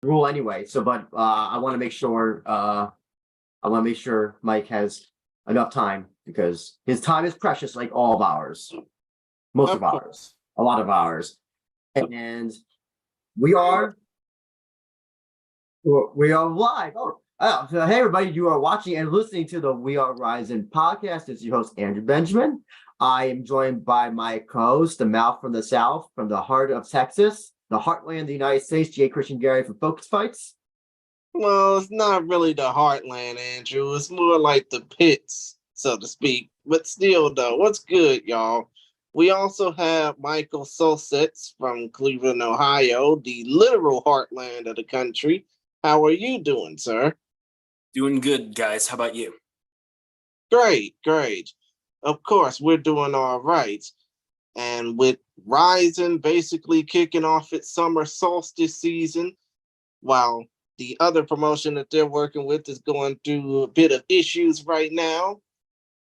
rule anyway. So, but I want to make sure Mike has enough time because his time is precious, like all of ours, most Of of course. ours, a lot of ours, and we are we are live. So hey everybody, you are watching and listening to the We Are Rizin podcast. It's your host Andrew Benjamin. I am joined by my co-host, the mouth from the south, from the heart of Texas, the heartland of the United States, Jay Christian Gary from Focus Fights. Well, it's not really the heartland, Andrew. It's more like the pits, so to speak. But still, though, what's good, y'all? We also have Michael Sositz from Cleveland, Ohio, the literal heartland of the country. How are you doing, sir? Doing good, guys. How about you? Great, great. Of course, we're doing all right. And with Rizin basically kicking off its summer solstice season, while the other promotion that they're working with is going through a bit of issues right now,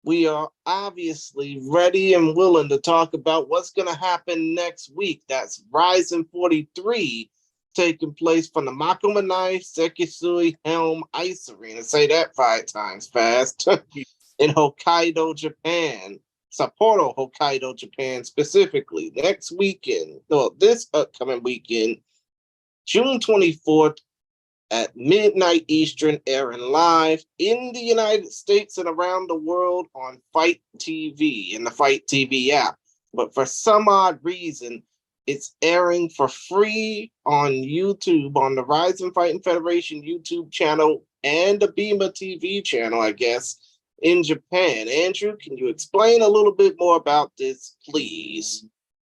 we are obviously ready and willing to talk about what's going to happen next week. That's Rizin 43 taking place from the Makumanai Sekisui Helm Ice Arena. Say that 5 times fast. In Hokkaido, Japan. Sapporo, Hokkaido, Japan specifically. Next weekend, this upcoming weekend, June 24th at midnight Eastern, airing live in the United States and around the world on Fight TV and the Fight TV app. But for some odd reason, it's airing for free on YouTube, on the Rizin Fighting Federation YouTube channel and the BEMA TV channel, I guess, in Japan. Andrew, can you explain a little bit more about this, please?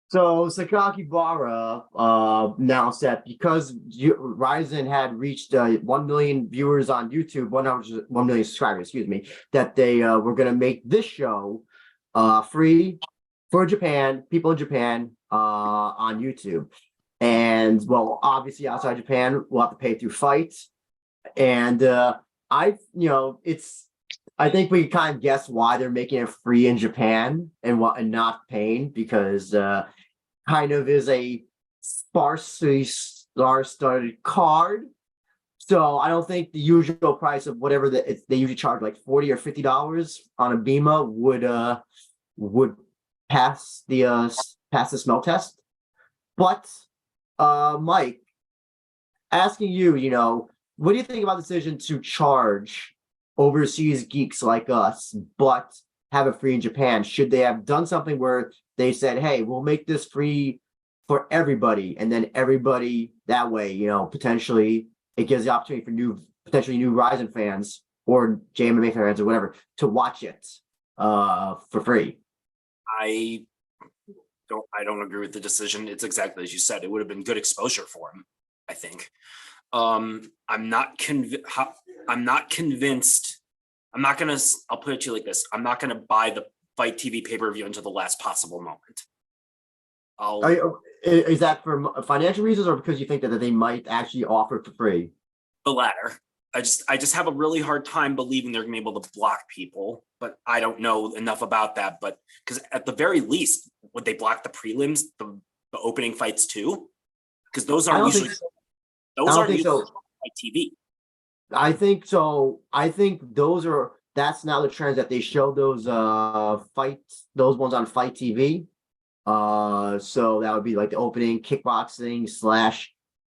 So Sakakibara announced that because Rizin had reached 1 million viewers on YouTube, 1 million subscribers, excuse me, that they were going to make this show free for Japan, people in Japan, on YouTube. And well, obviously outside Japan, we'll have to pay through Fights. And I think we kind of guess why they're making it free in Japan and not paying, because kind of is a sparsely star-studded card. So I don't think the usual price of whatever they usually charge, like $40 or $50 on a BEMA, would pass the smell test. But Mike, asking you, what do you think about the decision to charge overseas geeks like us, but have it free in Japan? Should they have done something where they said, hey, we'll make this free for everybody, and then everybody that way, potentially it gives the opportunity for potentially new Rizin fans or JMMA fans or whatever to watch it for free? I don't agree with the decision. It's exactly as you said. It would have been good exposure for him, I think. I'm not convinced. I'll put it to you like this. I'm not gonna buy the Fight TV pay-per-view until the last possible moment. Is that for financial reasons, or because you think that they might actually offer it for free? The latter. I just have a really hard time believing they're gonna be able to block people, but I don't know enough about that. But because at the very least, would they block the prelims, the opening fights too? Because those aren't usually Fight TV. I think so. I think that's now the trends that they show those ones on Fight TV. So that would be like the opening kickboxing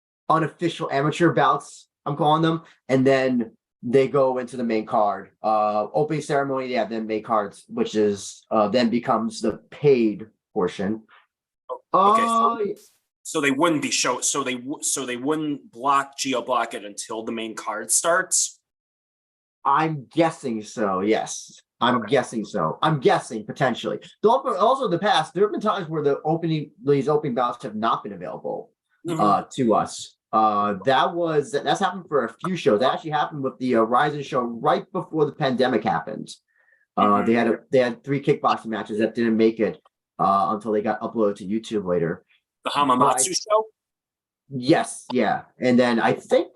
/ unofficial amateur bouts, I'm calling them, and then they go into the main card. Opening ceremony, then main cards, which is then becomes the paid portion. Okay. So they wouldn't be show. So they wouldn't geo-block it until the main card starts. I'm guessing so. Yes, I'm guessing so. I'm guessing potentially. Also, in the past, there have been times where these opening bouts have not been available to us. That's happened for a few shows. That actually happened with the Rizin show right before the pandemic happened. They had 3 kickboxing matches that didn't make it until they got uploaded to YouTube later. The Hamamatsu show? Yes, yeah. And then I think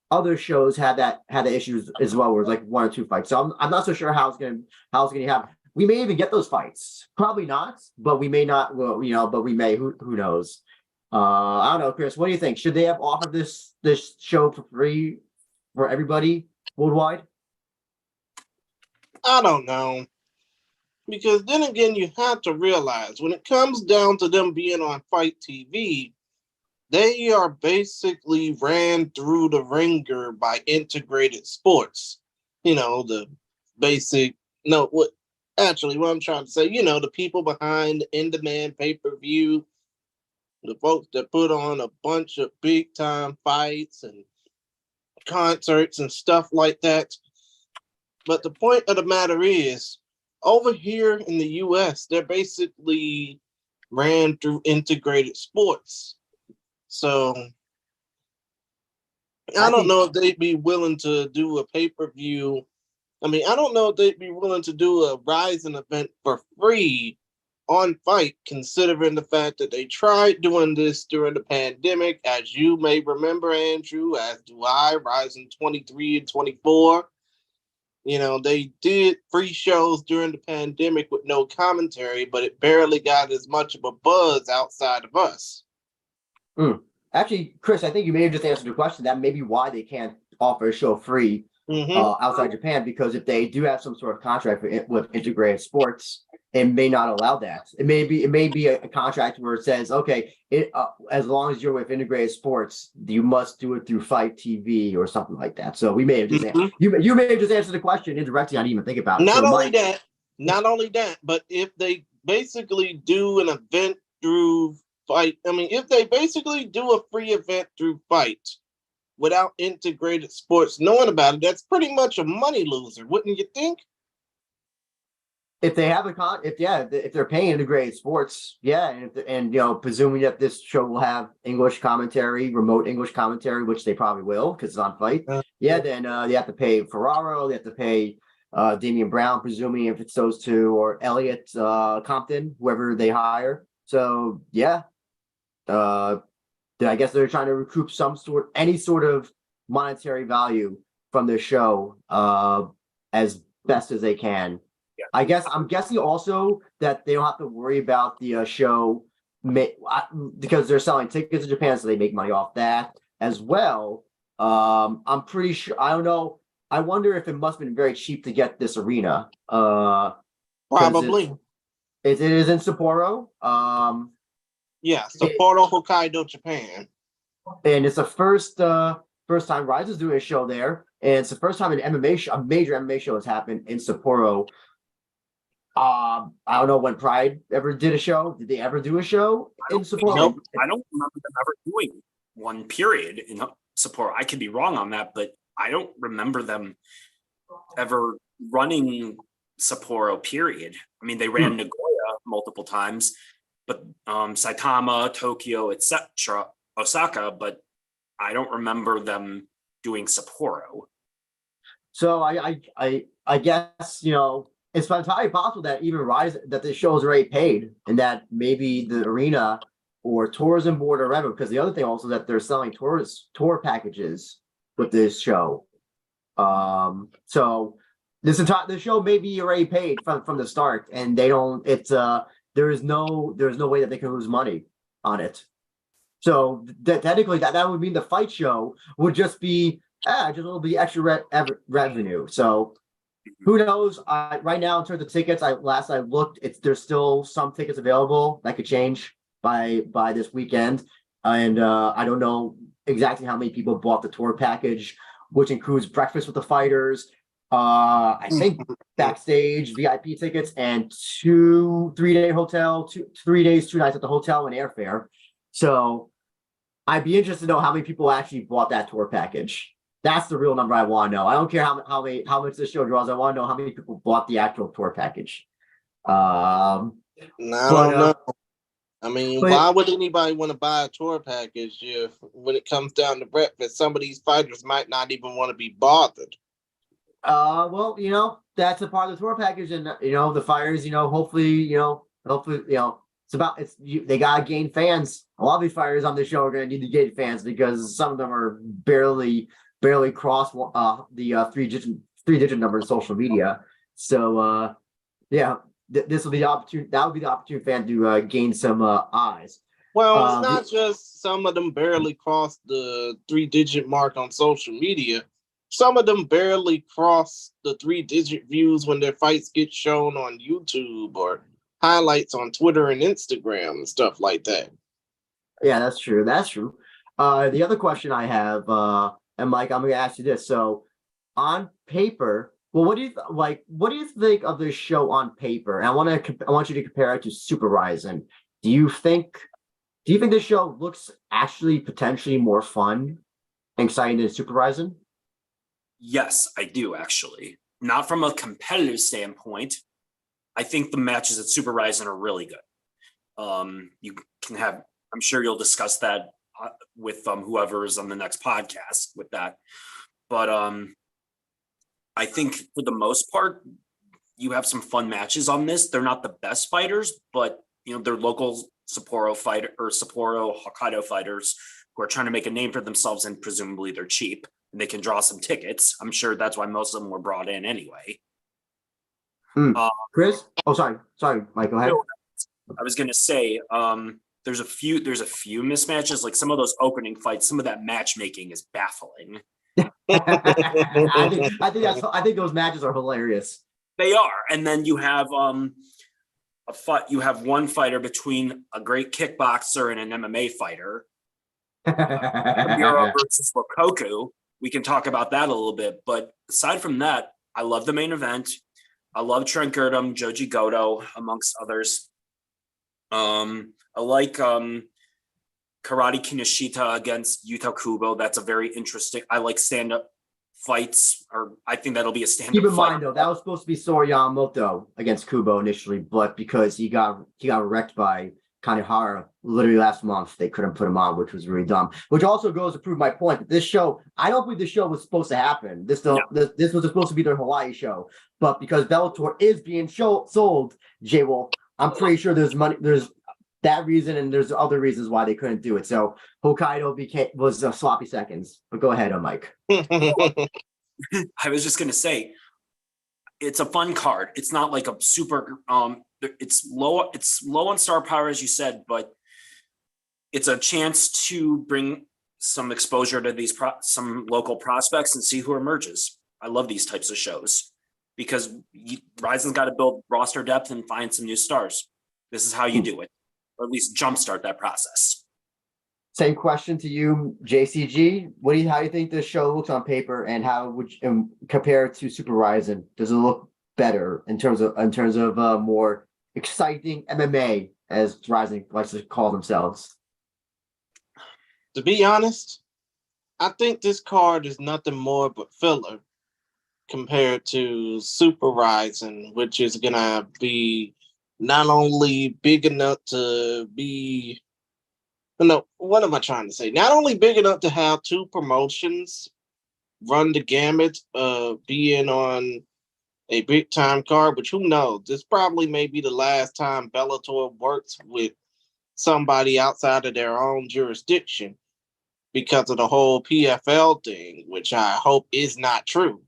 other shows had the issues as well, where it's like 1 or 2 fights. So I'm not so sure how it's gonna happen. We may even get those fights. Probably not, but we may not. Well, but we may. Who knows? I don't know, Chris. What do you think? Should they have offered this show for free for everybody worldwide? I don't know. Because then again, you have to realize when it comes down to them being on Fight TV, they are basically ran through the ringer by integrated sports. The basic, no, what I'm trying to say, the people behind the in-demand pay-per-view, the folks that put on a bunch of big-time fights and concerts and stuff like that. But the point of the matter is, over here in the US, they're basically ran through integrated sports. So I don't know if they'd be willing to do a pay-per-view. I mean, I don't know if they'd be willing to do a Rizin event for free on Fight, considering the fact that they tried doing this during the pandemic, as you may remember, Andrew, as do I, Rizin 23 and 24. They did free shows during the pandemic with no commentary, but it barely got as much of a buzz outside of us. Actually, Chris, I think you may have just answered the question. That may be why they can't offer a show free outside Japan, because if they do have some sort of contract with integrated sports, it may not allow that. It may be a contract where it says, okay, as long as you're with integrated sports, you must do it through Fight TV or something like that. So we may have just you may have just answered the question indirectly. I didn't even think about it. Not only that, but if they basically do an event through Fight, if they basically do a free event through Fight without integrated sports knowing about it, that's pretty much a money loser, wouldn't you think? If they have if they're paying integrated sports, and presuming that this show will have English commentary, remote English commentary, which they probably will because it's on Fight. Then they have to pay Ferraro, they have to pay Damian Brown, presuming if it's those two, or Elliot Compton, whoever they hire. So I guess they're trying to recoup any sort of monetary value from the show as best as they can. I guess I'm guessing also that they don't have to worry about the show because they're selling tickets in Japan, so they make money off that as well. I'm pretty sure. I don't know. I wonder if it must have been very cheap to get this arena. Probably. It is in Sapporo. Sapporo, Hokkaido, Japan. And it's the first time Rizin's doing a show there, and it's the first time a major MMA show has happened in Sapporo. I don't know when Pride ever did a show. Did they ever do a show in Sapporo? Nope. I don't remember them ever doing one, period, in Sapporo. I could be wrong on that, but I don't remember them ever running Sapporo, period. I mean, they ran Nagoya multiple times, but Saitama, Tokyo, etc., Osaka, but I don't remember them doing Sapporo. So I guess it's entirely possible that even that the show is already paid, and that maybe the arena or tourism board or whatever. Because the other thing also that they're selling tour packages with this show. So the show may be already paid from the start, and they don't. There's no way that they can lose money on it. So technically, that would mean the Fight show would just be just a little bit extra revenue. So. Who knows? Right now, in terms of tickets, last I looked, there's still some tickets available that could change by this weekend, and I don't know exactly how many people bought the tour package, which includes breakfast with the fighters, I think backstage VIP tickets, and 3-day hotel, 3 days, 2 nights at the hotel and airfare. So I'd be interested to know how many people actually bought that tour package. That's the real number I want to know. I don't care how much the show draws. I want to know how many people bought the actual tour package. I don't know. I mean, why would anybody want to buy a tour package if, when it comes down to breakfast, some of these fighters might not even want to be bothered? Well, that's a part of the tour package, and the fighters, hopefully, they gotta gain fans. A lot of these fighters on the show are gonna need to gain fans because some of them are barely cross the three-digit number in social media. So this will be the opportunity. That would be the opportunity fan to gain some eyes. Well, it's The not just some of them barely crossed the 3-digit mark on social media. Some of them barely cross the 3-digit views when their fights get shown on YouTube or highlights on Twitter and Instagram and stuff like that. Yeah, that's true. That's true. The other question I have, and Mike, I'm going to ask you this. So, on paper, well, what do you like? What do you think of this show on paper? And I want you to compare it to Super Rising. Do you think, do you think this show looks actually potentially more fun and exciting than Super Rising? Yes, I do actually. Not from a competitive standpoint. I think the matches at Super Rising are really good. You can have, I'm sure you'll discuss that with whoever is on the next podcast with that. But I think for the most part, you have some fun matches on this. They're not the best fighters, but they're local Sapporo Hokkaido fighters who are trying to make a name for themselves, and presumably they're cheap and they can draw some tickets. I'm sure that's why most of them were brought in anyway. Chris? Oh, sorry, Mike. Go ahead. I was gonna say, there's a few mismatches, like some of those opening fights. Some of that matchmaking is baffling. I think those matches are hilarious. They are, and then you have a fight. You have one fighter between a great kickboxer and an MMA fighter. Miro versus Lokoku. We can talk about that a little bit, but aside from that, I love the main event. I love Trent Girdham, Joji Goto, amongst others. I like Karate Kinoshita against Yuta Kubo. That's a very interesting. I like stand-up fights, or I think that'll be a stand-up Keep in fight. mind though, that was supposed to be Sora Yamamoto against Kubo initially, but because he got wrecked by Kanehara literally last month, they couldn't put him on, which was really dumb. Which also goes to prove my point that this show, I don't believe this show was supposed to happen. This was supposed to be their Hawaii show, but because Bellator is being sold, J Wolf, I'm pretty sure there's money. There's that reason, and there's other reasons why they couldn't do it. So Hokkaido was sloppy seconds. But go ahead, Mike. I was just gonna say, it's a fun card. It's not like a super. It's low on star power, as you said, but it's a chance to bring some exposure to these some local prospects and see who emerges. I love these types of shows because Rizin's got to build roster depth and find some new stars. This is how you do it, or at least jumpstart that process. Same question to you, JCG. How do you think this show looks on paper, and how would you compare it to Super Rising? Does it look better in terms of more exciting MMA, as Rising likes to call themselves? To be honest, I think this card is nothing more but filler compared to Super Rising, which is gonna be not only big enough to be. No, what am I trying to say? Not only big enough to have two promotions run the gamut of being on a big time card, but who knows? This probably may be the last time Bellator works with somebody outside of their own jurisdiction because of the whole PFL thing, which I hope is not true.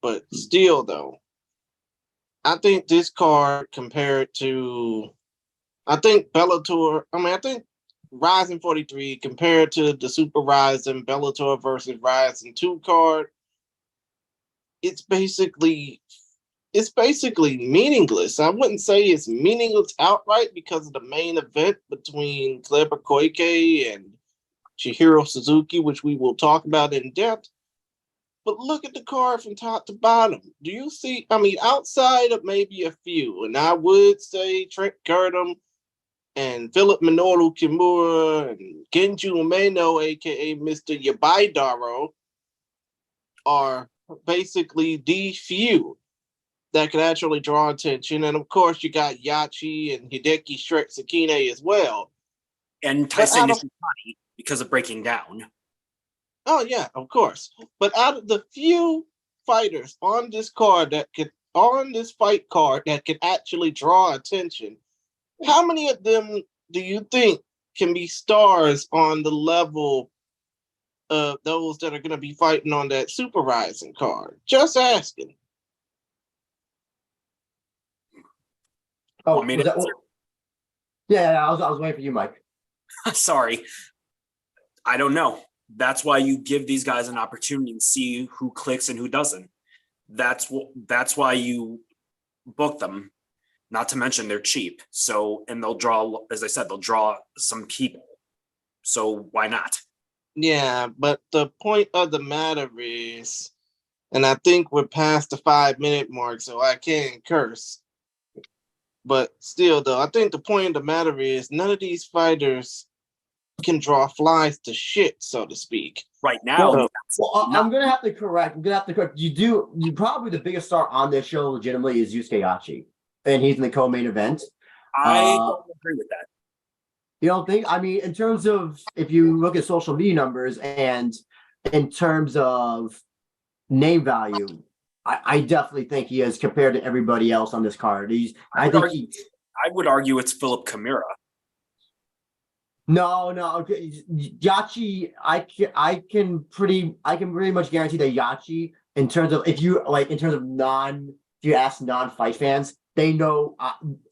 But still, though, I think this card compared to, I think Rizin 43 compared to the Super Rizin Bellator versus Rizin 2 card, it's basically meaningless. I wouldn't say it's meaningless outright because of the main event between Kleber Koike and Chihiro Suzuki, which we will talk about in depth. But look at the card from top to bottom. Do you see? I mean, outside of maybe a few, and I would say Trent Girdham and Philip Minoru Kimura and Genju Umeno, aka Mr. Yabaidaro, are basically the few that could actually draw attention. And of course, you got Yachi and Hideki Shrek Sakine as well. And Tyson Nishikani because of breaking down. Oh, yeah, of course. But out of the few fighters on this fight card that could actually draw attention, how many of them do you think can be stars on the level of those that are going to be fighting on that Super Rising card? Just asking. Oh, yeah, I was waiting for you, Mike. Sorry, I don't know. That's why you give these guys an opportunity and see who clicks and who doesn't. That's why you book them. Not to mention they're cheap. So, and they'll draw, as I said, they'll draw some people. So why not? Yeah, but the point of the matter is, and I think we're past the 5-minute mark, so I can't curse. But still, though, I think the point of the matter is none of these fighters can draw flies to shit, so to speak. Right now, I'm gonna have to correct. You probably the biggest star on this show legitimately is Yusuke Yachi, and he's in the co-main event. I don't agree with that. You don't think? I mean, in terms of if you look at social media numbers and in terms of name value, I definitely think he is compared to everybody else on this card. I would argue it's Philip Kimura. No, Yachi. I can pretty much guarantee that Yachi, in terms of if you ask non-fight fans, they know.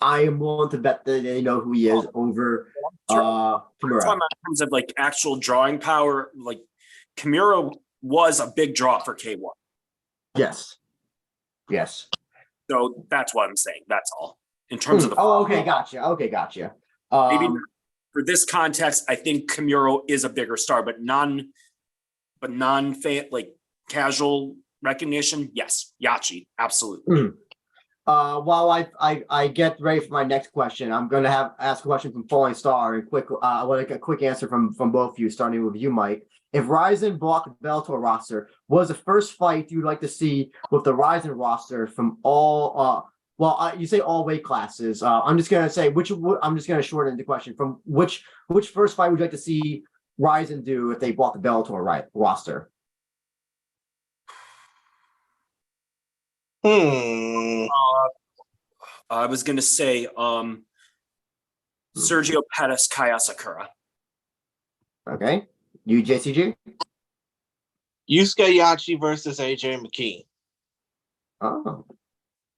I am willing to bet that they know who he is over Kimura. In terms of like actual drawing power, like Kimura was a big draw for K1. Yes. So that's what I'm saying. That's all. In terms of the gotcha. Maybe for this context, I think Kimura is a bigger star, but non like casual recognition, yes, Yachi, absolutely. While I get ready for my next question, I'm going to ask a question from Falling Star and I want a quick answer from both of you, starting with you, Mike. If Rizin bought the Bellator roster, was the first fight you'd like to see with the Rizin roster from all? You say all weight classes. I'm just going to say I'm just going to shorten the question from which first fight would you like to see Rizin do if they bought the Bellator roster? I was going to say Sergio Pettis, Kaya Sakura. Okay. You, JCG? Yusuke Yachi versus AJ McKee. Oh.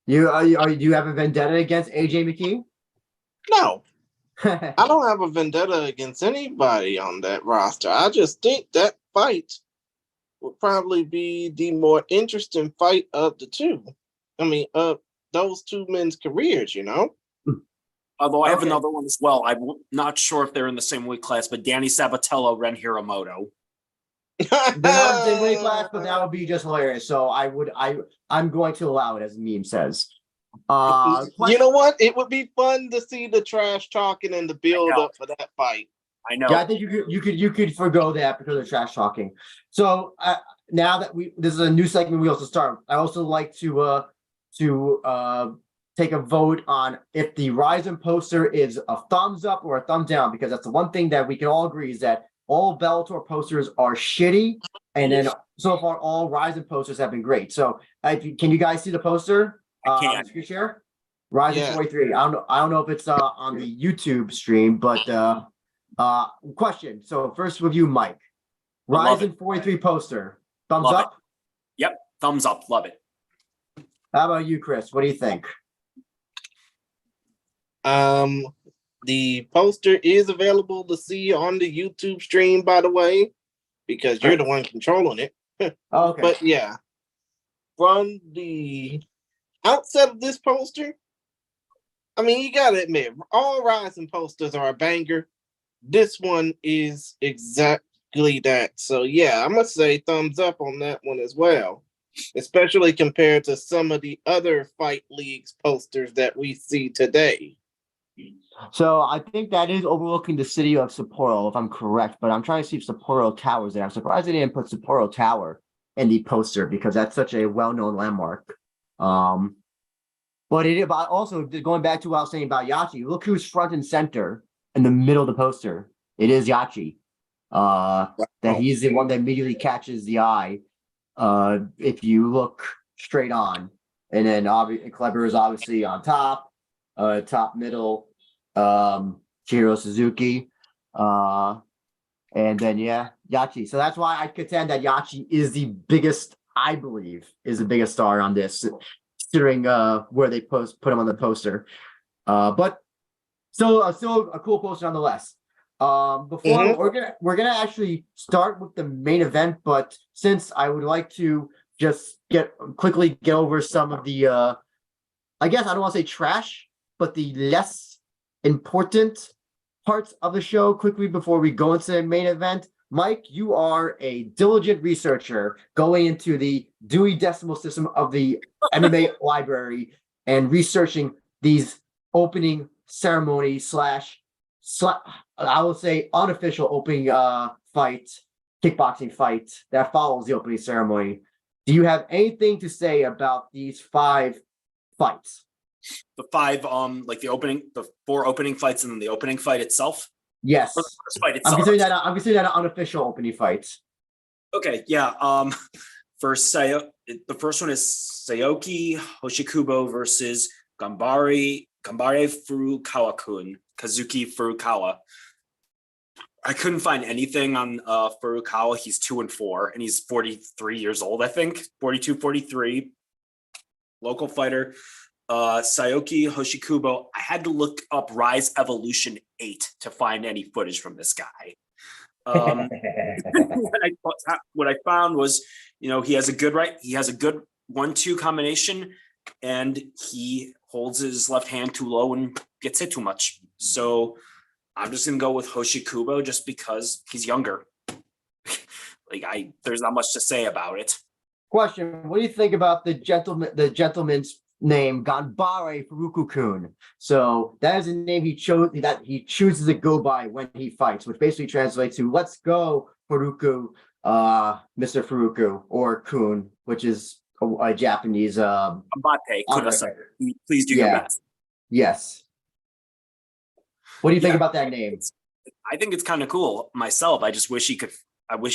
Do you have a vendetta against AJ McKee? No. I don't have a vendetta against anybody on that roster. I just think that fight would probably be the more interesting fight of the two. I mean, of those two men's careers, you know? Although I have another one as well. I'm not sure if they're in the same weight class, but Danny Sabatello, Ren Hiramoto. They're not the same weight class, but that would be just hilarious. So I'm going to allow it, as the meme says. You know what? It would be fun to see the trash talking and the build up for that fight. I know. Yeah, I think you could forgo that because of trash talking. So now that this is a new segment we also start. I also like to take a vote on if the Rizin poster is a thumbs up or a thumbs down, because that's the one thing that we can all agree is that all Bellator posters are shitty, and then so far all Rizin posters have been great. So can you guys see the poster? I can. Share Rizin 43. I don't know if it's on the YouTube stream, but question. So first with you, Mike. Rizin 43 poster. Thumbs up? Yep, thumbs up. Love it. How about you, Chris? What do you think? The poster is available to see on the YouTube stream, by the way, because you're the one controlling it. Okay. But yeah, from the outset of this poster, I mean, you gotta admit, all Rizin posters are a banger. This one is exactly that. So yeah, I must say thumbs up on that one as well, especially compared to some of the other Fight Leagues posters that we see today. So I think that is overlooking the city of Sapporo, if I'm correct, but I'm trying to see if Sapporo Tower is there. I'm surprised they didn't put Sapporo Tower in the poster because that's such a well-known landmark. But also going back to what I was saying about Yachi, look who's front and center in the middle of the poster. It is Yachi. That he's the one that immediately catches the eye. If you look straight on, and then Kleber is obviously on top, middle, Chihiro Suzuki, and then Yachi. So that's why I contend that Yachi is the biggest. I believe is the biggest star on this, considering where they put him on the poster. But still a cool poster nonetheless. Before we're gonna actually start with the main event, but since I would like to just quickly get over some of the I guess I don't want to say trash, but the less important parts of the show quickly before we go into the main event. Mike, you are a diligent researcher going into the Dewey Decimal System of the MMA library and researching these opening ceremony slash I will say unofficial opening fight, kickboxing fight that follows the opening ceremony. Do you have anything to say about these 5 fights? The 5, like the 4 opening fights and then the opening fight itself. Yes. Or the first fight I'm itself. considering that an unofficial opening fight. Okay, yeah. The first one is Sayoki Hoshikubo versus Gambare Furukawa-kun, Kazuki Furukawa. I couldn't find anything on Furukawa. He's 2-4, and he's 43 years old, I think. 42, 43. Local fighter. Sayoki Hoshikubo. I had to look up Rise Evolution 8 to find any footage from this guy. What I found was, he has a good 1-2 combination, and he holds his left hand too low and gets hit too much. So I'm just gonna go with Hoshikubo just because he's younger. There's not much to say about it. Question: what do you think about the gentleman's name, Ganbare Furuku-kun? So that is a name he chooses to go by when he fights, which basically translates to "Let's go, Furuku, Mr. Furuku," or Kun, which is a Japanese Ambate, kudasai. Please do your best. Yes. What do you think about that name? I think it's kind of cool myself. I wish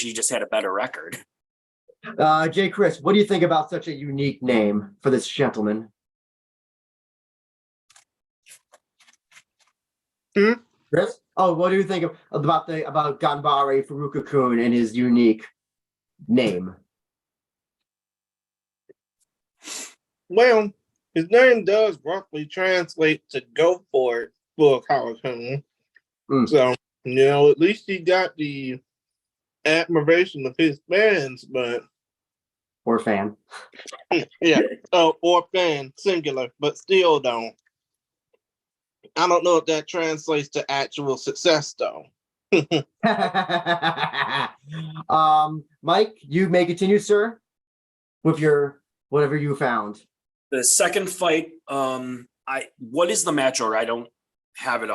he just had a better record. Jay Chris, what do you think about such a unique name for this gentleman? Chris? Oh, what do you think about Ganbare Furuku-kun and his unique name? Well, his name does roughly translate to "go for it" for Furukawa-kun. So, at least he got the admiration of his fans, but or fan. Yeah. Or fan, singular, but still don't. I don't know if that translates to actual success though. Mike, you may continue, sir, with your whatever you found. The second fight, what is the match order? I don't have it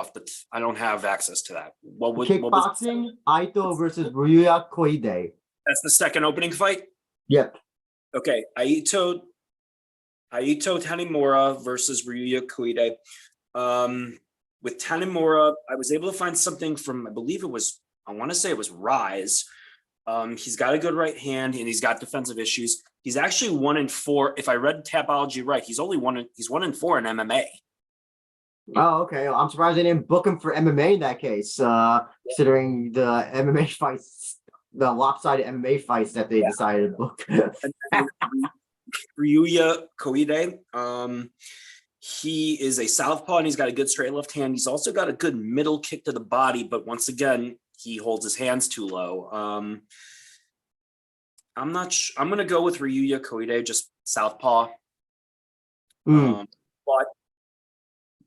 I don't have access to that. Kickboxing, Aito versus Ryuya Koide. That's the second opening fight? Yep. Okay, Aito Tanimura versus Ryuya Koide. With Tanimura, I was able to find something from, I want to say it was Rise. He's got a good right hand and he's got defensive issues. He's actually 1-4. If I read Tapology right, he's 1-4 in MMA. Oh, okay. I'm surprised they didn't book him for MMA in that case, considering the MMA fights, the lopsided MMA fights that they decided to book. Ryuya Koide, he is a southpaw and he's got a good straight left hand. He's also got a good middle kick to the body, but once again, he holds his hands too low. I'm going to go with Ryuya Koide, just southpaw. But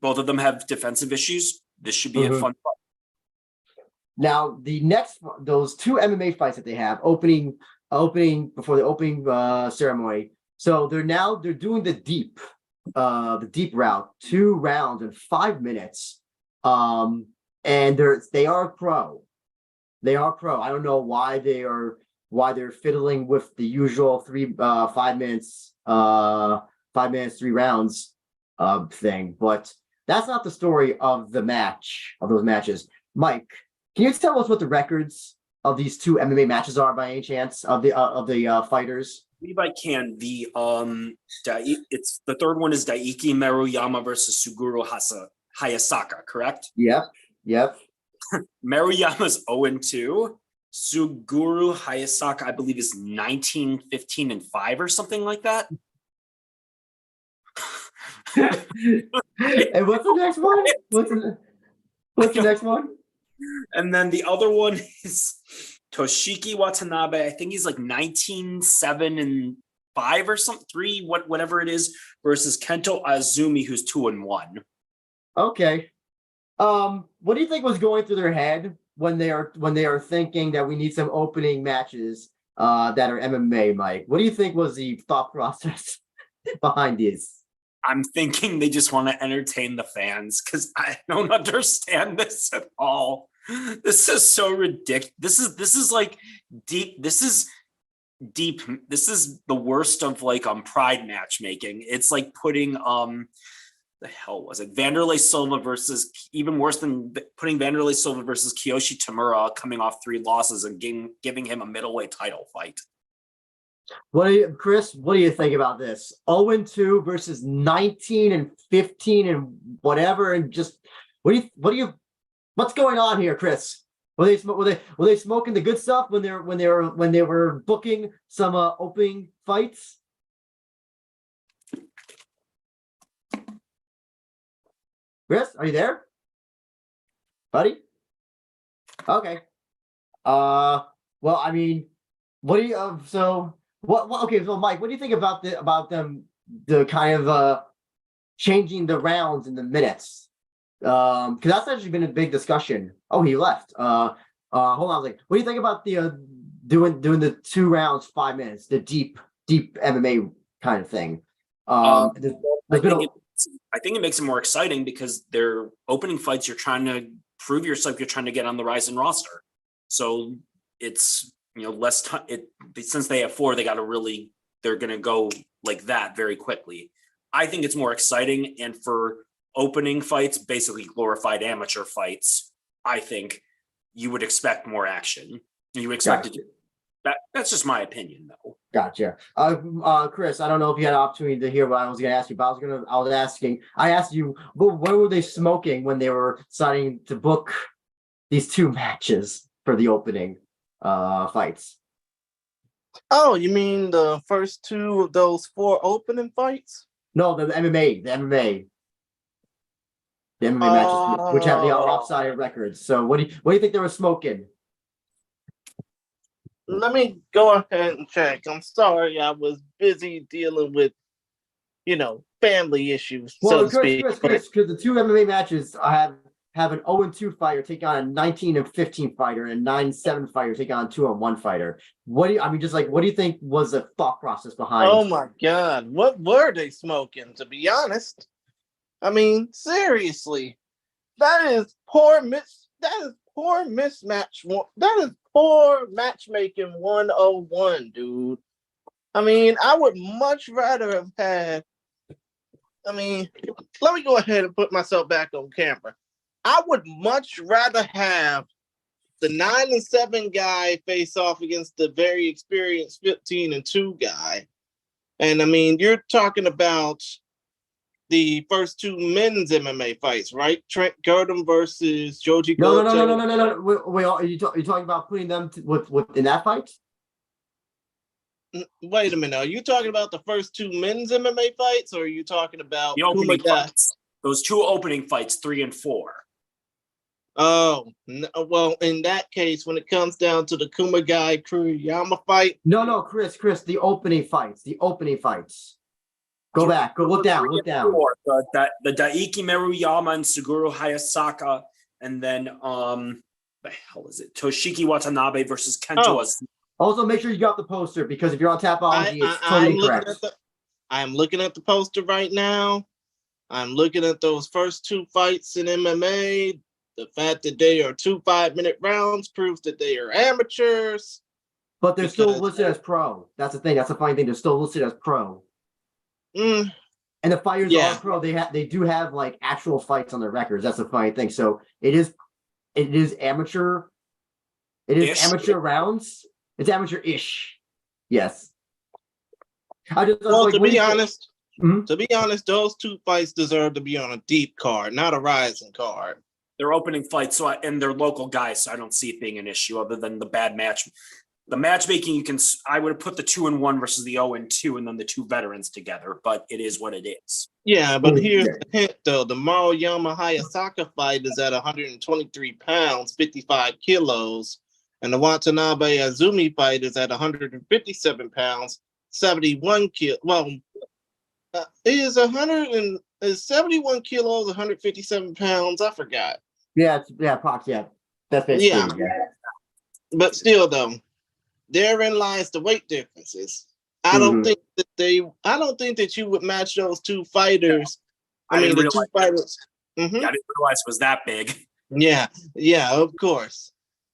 both of them have defensive issues. This should be a fun fight. Now, those 2 MMA fights that they have opening before the opening ceremony. So they're doing the deep route, 2 rounds in 5 minutes. And they are pro. They are pro. I don't know why they're fiddling with the usual 5 minutes, 5 minutes, 3 rounds thing, but that's not the story of those matches. Mike, can you tell us what the records of these 2 MMA matches are by any chance of the fighters? I believe I can. It's the third one is Daiki Maruyama versus Suguru Hayasaka, correct? Yep. Maruyama's 0-2. Suguru Hayasaka, I believe, is 19-15-5 or something like that. And what's the next one? What's the next one? And then the other one is Toshiki Watanabe. I think he's like 19-7-5 or something, whatever it is, versus Kento Azumi, who's 2-1. Okay. What do you think was going through their head when they are thinking that we need some opening matches that are MMA, Mike? What do you think was the thought process behind this? I'm thinking they just want to entertain the fans because I don't understand this at all. This is so ridiculous. This is like deep. This is deep. This is the worst of like Pride matchmaking. It's like putting the hell was it? Vanderlei Silva versus, even worse than putting Vanderlei Silva versus Kiyoshi Tamura, coming off 3 losses and giving him a middleweight title fight. Chris, what do you think about this? 0-2 versus 19-15 and whatever, and just what's going on here, Chris? Were they smoking the good stuff when they were booking some opening fights? Chris, are you there, buddy? Okay. Well, I mean, what do you so? What? Okay, so Mike, what do you think about them the kind of changing the rounds in the minutes? Because that's actually been a big discussion. Oh, he left. Hold on. Like, what do you think about the doing the 2 rounds, 5 minutes, the deep MMA kind of thing? I think it makes it more exciting because they're opening fights. You're trying to prove yourself. You're trying to get on the Rizin roster. So it's, less time. Since they have 4, they're going to go like that very quickly. I think it's more exciting. And for opening fights, basically glorified amateur fights, I think you would expect more action. You expect it to. That's just my opinion, though. Gotcha. Chris, I don't know if you had an opportunity to hear what I was going to ask you, but I asked you, what were they smoking when they were starting to book these 2 matches for the opening fights? Oh, you mean the first 2 of those 4 opening fights? No, the MMA matches, which have the lopsided records. So what do you think they were smoking? Let me go ahead and check. I'm sorry, I was busy dealing with, family issues, so to speak. Chris, because the 2 MMA matches have an 0-2 fighter take on a 19-15 fighter and a 9-7 fighter take on a 2-1 fighter. What do you think was the thought process behind? Oh my God, what were they smoking? To be honest, I mean, seriously, that is poor mismatch. That is poor matchmaking 101, dude. I mean, I would much rather have had. I mean, let me go ahead and put myself back on camera. I would much rather have the 9-7 guy face off against the very experienced 15-2 guy. And I mean, you're talking about the first 2 men's MMA fights, right? Trent Girdham versus Joji Goto. No. Wait, are you talking about putting them in that fight? Wait a minute. Are you talking about the first 2 men's MMA fights, or are you talking about the opening fights? Those 2 opening fights, 3 and 4. Oh, no, well, in that case, when it comes down to the Kumagai Kuriyama fight. No, Chris, the opening fights. Go back, look down. The Daiki Maruyama and Suguru Hayasaka, and then the hell is it? Toshiki Watanabe versus Kento. Also, make sure you got the poster, because if you're on Tapology, it's totally incorrect. I'm looking at the poster right now. I'm looking at those first 2 fights in MMA. The fact that they are 2 5-minute rounds proves that they are amateurs. But they're still listed as pro. That's the thing. That's the funny thing. They're still listed as pro. And the fighters are pro. They do have like actual fights on their records. That's the funny thing. So it is amateur. It is amateur rounds. It's amateur-ish. Yes. To be honest, those 2 fights deserve to be on a deep card, not a Rizin card. They're opening fights, and they're local guys, so I don't see it being an issue other than the bad match. the matchmaking, I would have put the 2-1 versus the 0-2 and then the two veterans together, but it is what it is. Yeah, but here's the hint though. The Maruyama Hayasaka fight is at 123 pounds, 55 kilos. And the Watanabe Azumi fight is at 157 pounds, 71 kilos. Well, is 71 kilos, 157 pounds? I forgot. Pox, yeah. That's basically yeah. But still though, therein lies the weight differences. I don't think that you would match those two fighters. I didn't realize two fighters. I didn't realize it was that big. Yeah, of course.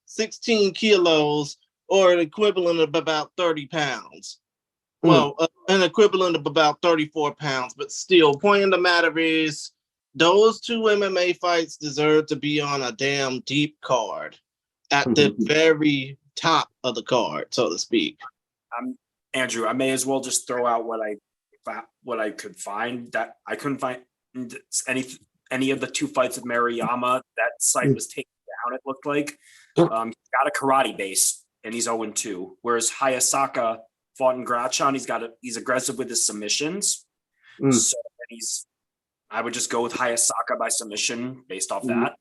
16 kilos or an equivalent of about 30 pounds. Well, an equivalent of about 34 pounds, but still, point of the matter is those two MMA fights deserve to be on a damn deep card at the very top of the card, so to speak. Andrew, I may as well just throw out what I could find. That I couldn't find any of the two fights with Maruyama. That site was taken down, it looked like. He's got a karate base and he's 0-2. Whereas Hayasaka fought in Grachon, he's aggressive with his submissions. So I would just go with Hayasaka by submission based off that.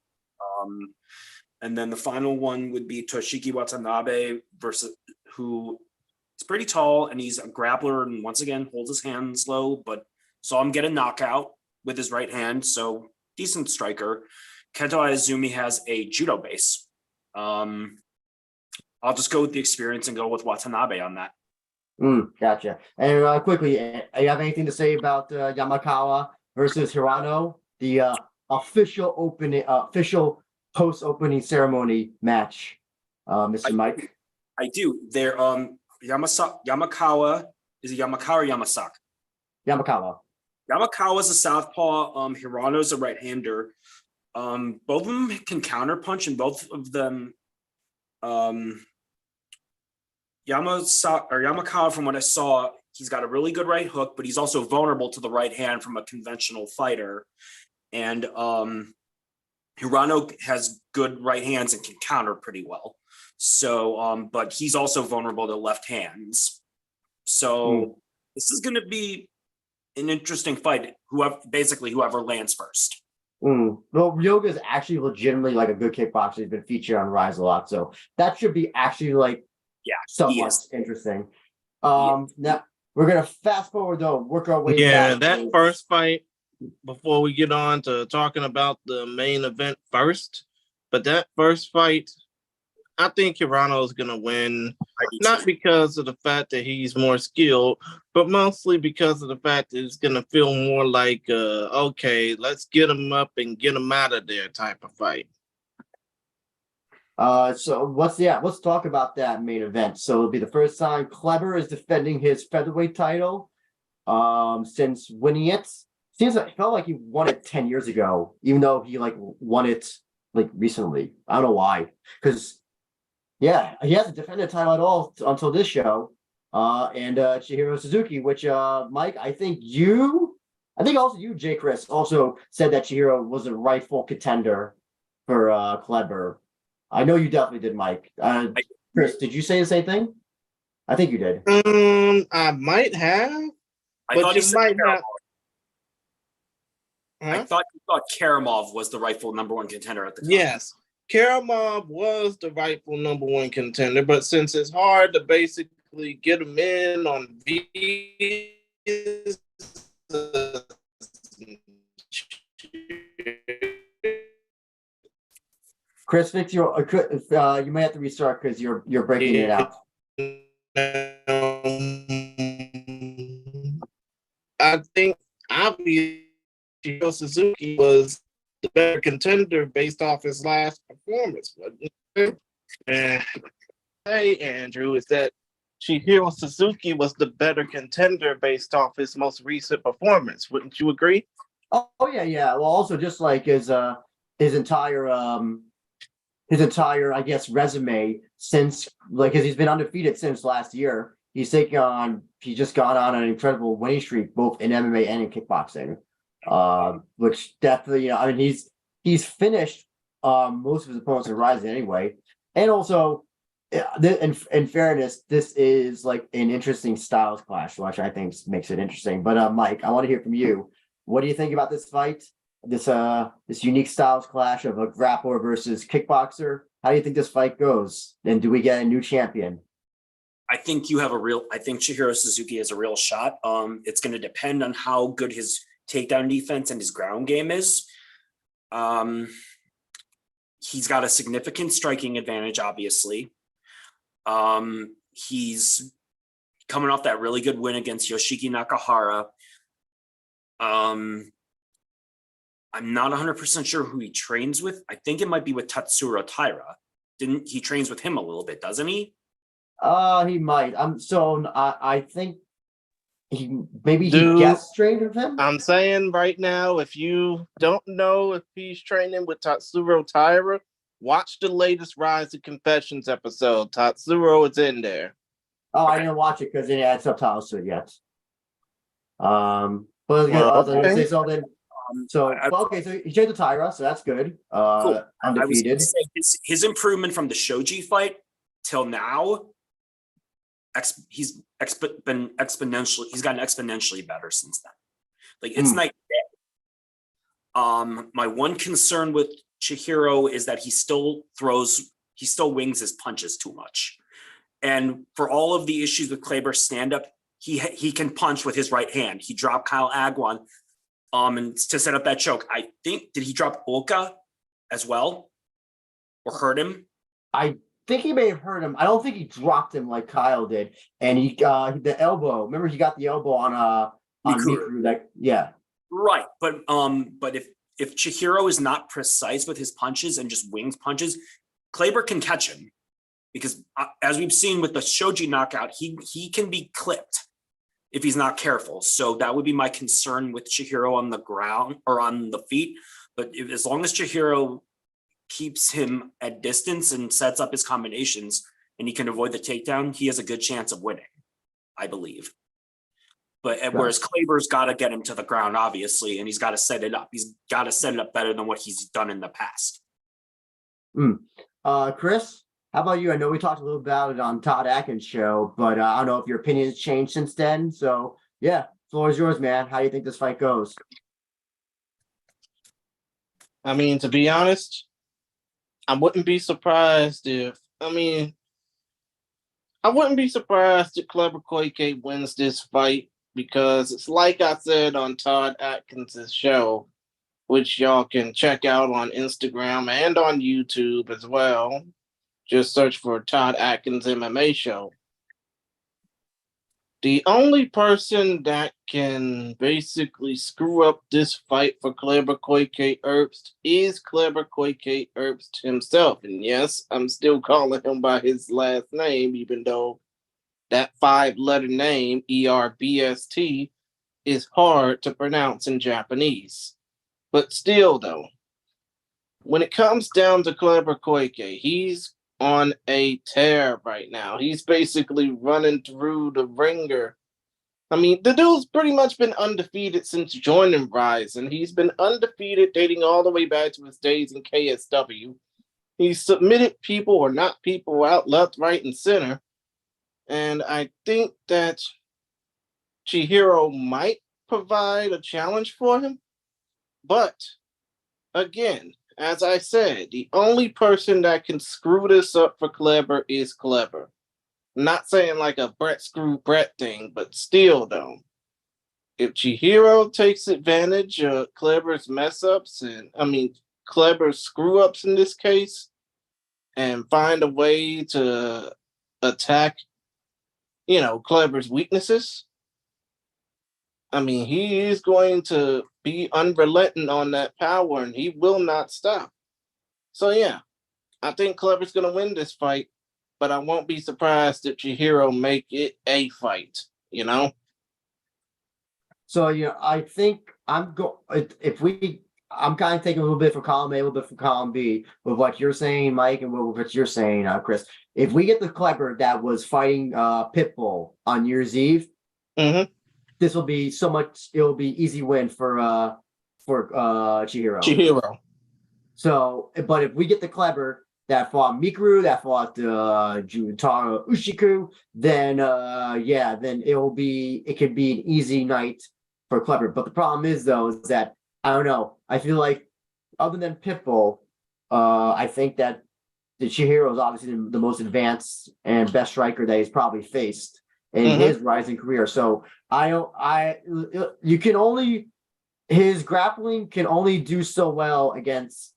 And then the final one would be Toshiki Watanabe versus who is pretty tall and he's a grappler and once again holds his hands low, but saw him get a knockout with his right hand. So decent striker. Kento Izumi has a judo base. I'll just go with the experience and go with Watanabe on that. Gotcha. And quickly, you have anything to say about Yamakawa versus Hirano, the official post-opening ceremony match, Mr. Mike? I do. They're Yamakawa. Is it Yamakawa or Yamasaka? Yamakawa. Yamakawa's a southpaw. Hirano's a right-hander. Both of them can counterpunch, and both of them, Yamakawa, from what I saw, he's got a really good right hook, but he's also vulnerable to the right hand from a conventional fighter. And Hirano has good right hands and can counter pretty well. So, but he's also vulnerable to left hands. So this is going to be an interesting fight. Whoever lands first. Well, Ryoga is actually legitimately like a good kickboxer. He's been featured on Rise a lot, so that should be actually somewhat interesting. Now we're gonna fast forward though, work our way back. That first fight, before we get on to talking about the main event first, but that first fight, I think Hirano is going to win, not because of the fact that he's more skilled, but mostly because of the fact that it's going to feel more like, okay, let's get him up and get him out of there type of fight. So let's talk about that main event. So it'll be the first time Kleber is defending his featherweight title since winning it. It felt like he won it 10 years ago, even though he won it recently. I don't know why, because he hasn't defended the title at all until this show. And Chihiro Suzuki, which Mike, I think also you, Jay Chris, also said that Chihiro was a rightful contender for Kleber. I know you definitely did, Mike. Chris, did you say the same thing? I think you did. I might have. I thought you might have. I thought you thought Karamov was the rightful number one contender at the time. Yes, Karamov was the rightful number one contender, but since it's hard to basically get him in on visas, Chris, fix you may have to restart because you're breaking it out. I think obviously Suzuki was the better contender based off his last performance. And hey, Andrew, is that Chihiro Suzuki was the better contender based off his most recent performance? Wouldn't you agree? Oh yeah. Well, also just like his entire I guess resume since because he's been undefeated since last year. He's just gone on an incredible winning streak both in MMA and in kickboxing. Which definitely, he's finished most of his opponents in Rizin anyway. And also, in fairness, this is like an interesting styles clash, which I think makes it interesting. But Mike, I want to hear from you. What do you think about this fight? This unique styles clash of a grappler versus kickboxer. How do you think this fight goes? And do we get a new champion? I think Chihiro Suzuki has a real shot. It's going to depend on how good his takedown defense and his ground game is. He's got a significant striking advantage, obviously. He's coming off that really good win against Yoshiki Nakahara. I'm not 100% sure who he trains with. I think it might be with Tatsuro Taira. Didn't he trains with him a little bit, doesn't he? He might. I think he Dude, guest trained with him. I'm saying right now, if you don't know if he's training with Tatsuro Taira, watch the latest Rise of Confessions episode. Tatsuro is in there. Oh, I didn't watch it because it didn't add subtitles to it yet. But Well, I was gonna okay. say something. So he trained with Taira, so that's good. Cool. Undefeated. I was gonna say his improvement from the Shoji fight till now, he's been exponentially. He's gotten exponentially better since then. Like it's night and day. My one concern with Chihiro is that he still wings his punches too much. And for all of the issues with Kleber's stand-up, he can punch with his right hand. He dropped Kyle Agwan and to set up that choke. I think, did he drop Oka as well? Or hurt him? I think he may have hurt him. I don't think he dropped him like Kyle did. And he the elbow. Remember, he got the elbow on Mikuru. Right. But if Chihiro is not precise with his punches and just wings punches, Kleber can catch him. Because as we've seen with the Shoji knockout, he can be clipped if he's not careful. So that would be my concern with Chihiro on the ground or on the feet. But as long as Chihiro keeps him at distance and sets up his combinations and he can avoid the takedown, he has a good chance of winning, I believe. But whereas Kleber's got to get him to the ground, obviously, and he's got to set it up. He's got to set it up better than what he's done in the past. Chris, how about you? I know we talked a little about it on Todd Atkins' show, but I don't know if your opinion has changed since then. So, yeah, floor is yours, man. How do you think this fight goes? I mean, to be honest, I wouldn't be surprised if Kleber Koike wins this fight because it's like I said on Todd Atkins' show, which y'all can check out on Instagram and on YouTube as well. Just search for Todd Atkins MMA show. The only person that can basically screw up this fight for Kleber Koike Herbst is Kleber Koike Herbst himself. And yes, I'm still calling him by his last name, even though that 5-letter name, ERBST, is hard to pronounce in Japanese. But still, though, when it comes down to Kleber Koike, he's on a tear right now. He's basically running through the ringer. I mean, the dude's pretty much been undefeated since joining Rise, and he's been undefeated dating all the way back to his days in KSW. He's submitted people or not people out left, right, and center. And I think that Chihiro might provide a challenge for him. But again, as I said, the only person that can screw this up for Kleber is Kleber. I'm not saying like a Brett screw Brett thing, but still though, if Chihiro takes advantage of Kleber's mess ups Kleber's screw ups in this case, and find a way to attack, Kleber's weaknesses, he is going to be unrelenting on that power and he will not stop. So yeah, I think Kleber's going to win this fight, but I won't be surprised if Chihiro make it a fight, So, I think I'm kind of taking a little bit from column A, a little bit from column B with what you're saying, Mike, and what you're saying, Chris. If we get the Kleber that was fighting Pitbull on New Year's Eve, this will be it'll be easy win for Chihiro. Chihiro. So, but if we get the Kleber that fought Mikuru, that fought Jutaro Ushiku, then then it could be an easy night for Clever. But the problem is though, is that I don't know. I feel like other than Pitbull, I think that the Chihiro is obviously the most advanced and best striker that he's probably faced in his rising career. So you can only his grappling can only do so well against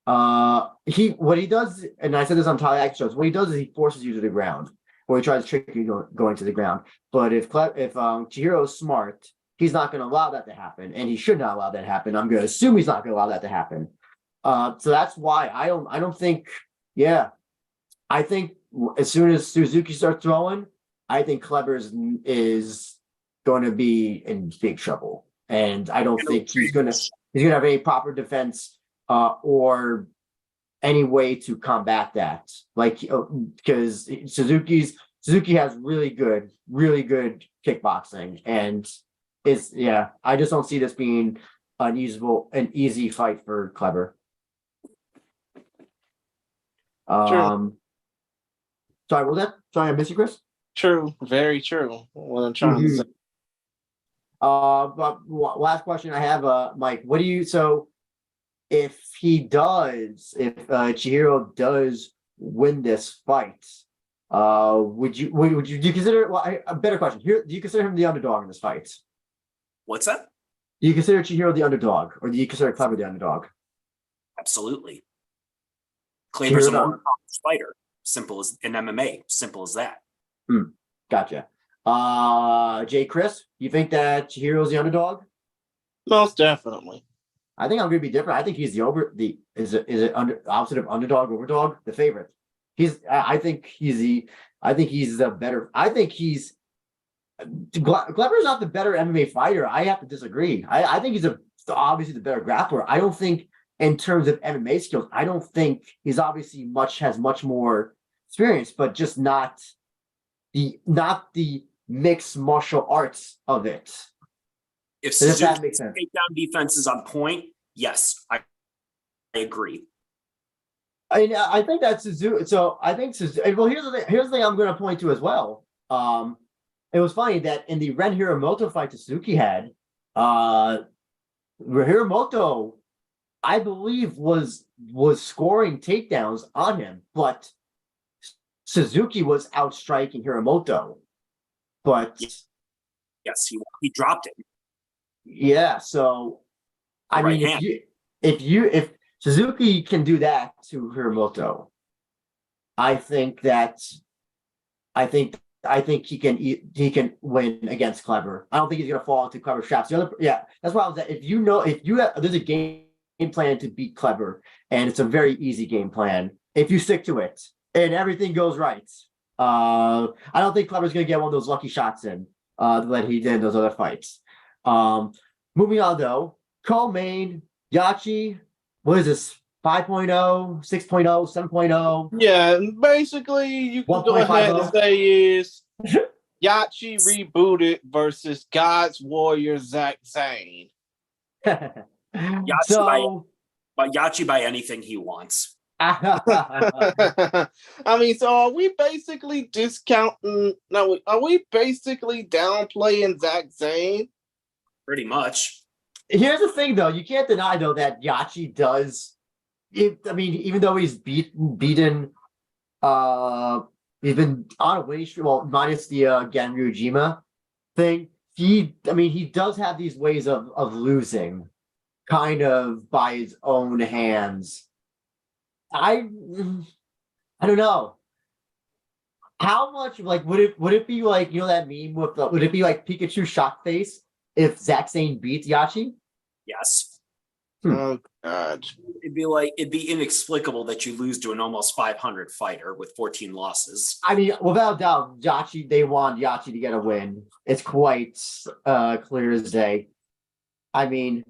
what he does, and I said this on Tally shows, what he does is he forces you to the ground, or he tries to trick you going to the ground. But if Chihiro is smart, he's not going to allow that to happen, and he should not allow that to happen. I'm going to assume he's not going to allow that to happen. So that's why I don't think. Yeah, I think as soon as Suzuki starts throwing, I think Kleber is going to be in big trouble, and I don't think he's going to have any proper defense or any way to combat that. Like because Suzuki has really good kickboxing, and I just don't see this being an easy fight for Kleber. True. Sorry, what was that? Sorry, I missed you, Chris. True, very true. What I'm trying to say. But last question I have, Mike. What do you if Chihiro does win this fight, would you do you consider a better question here? Do you consider him the underdog in this fight? What's that? Do you consider Chihiro the underdog, or do you consider Kleber the underdog? Absolutely. Kleber's a more accomplished fighter. Simple as in MMA. Simple as that. Gotcha. Jay, Chris, you think that Chihiro's the underdog? Most definitely. I think I'm going to be different. I think he's opposite of underdog, overdog, the favorite. I think he's the better. I think Kleber's not the better MMA fighter. I have to disagree. I think he's obviously the better grappler. I don't think in terms of MMA skills, I don't think he's obviously has much more experience, but just not the mixed martial arts of it. If Suzuki's takedown defense is on point, yes, I agree. I think that's Suzuki. So I think Suzuki. Well, here's the thing I'm going to point to as well. It was funny that in the Ren Hiramoto fight Suzuki had, Hiramoto, I believe, was scoring takedowns on him, but Suzuki was outstriking Hiramoto. But yes, he dropped it. Yeah, so I mean, if Suzuki can do that to Hiramoto, I think he can win against Kleber. I don't think he's gonna fall into Kleber's traps. That's why I was at. There's a game plan to beat Kleber, and it's a very easy game plan if you stick to it and everything goes right. I don't think Kleber's gonna get one of those lucky shots in that he did in those other fights. Moving on though, co-main Yachi, what is this? 5.0, 6.0, 7.0. Yeah, basically you can go ahead and say is Yachi rebooted versus God's Warrior Zach Zane. Yachi by anything he wants. I mean, so are we basically discounting? No, are we basically downplaying Zach Zane? Pretty much. Here's the thing, though. You can't deny, though, that Yachi does. Even though he's beaten, he's been on a winning streak. Well, minus the Ganryujima thing. He does have these ways of losing, kind of by his own hands. I don't know. How much would it be like, that meme with would it be like Pikachu shock face if Zach Zane beats Yachi? Yes. Oh God. It'd be inexplicable that you lose to an almost 500 fighter with 14 losses. I mean, without doubt, they want Yachi to get a win. It's quite clear as day. I mean,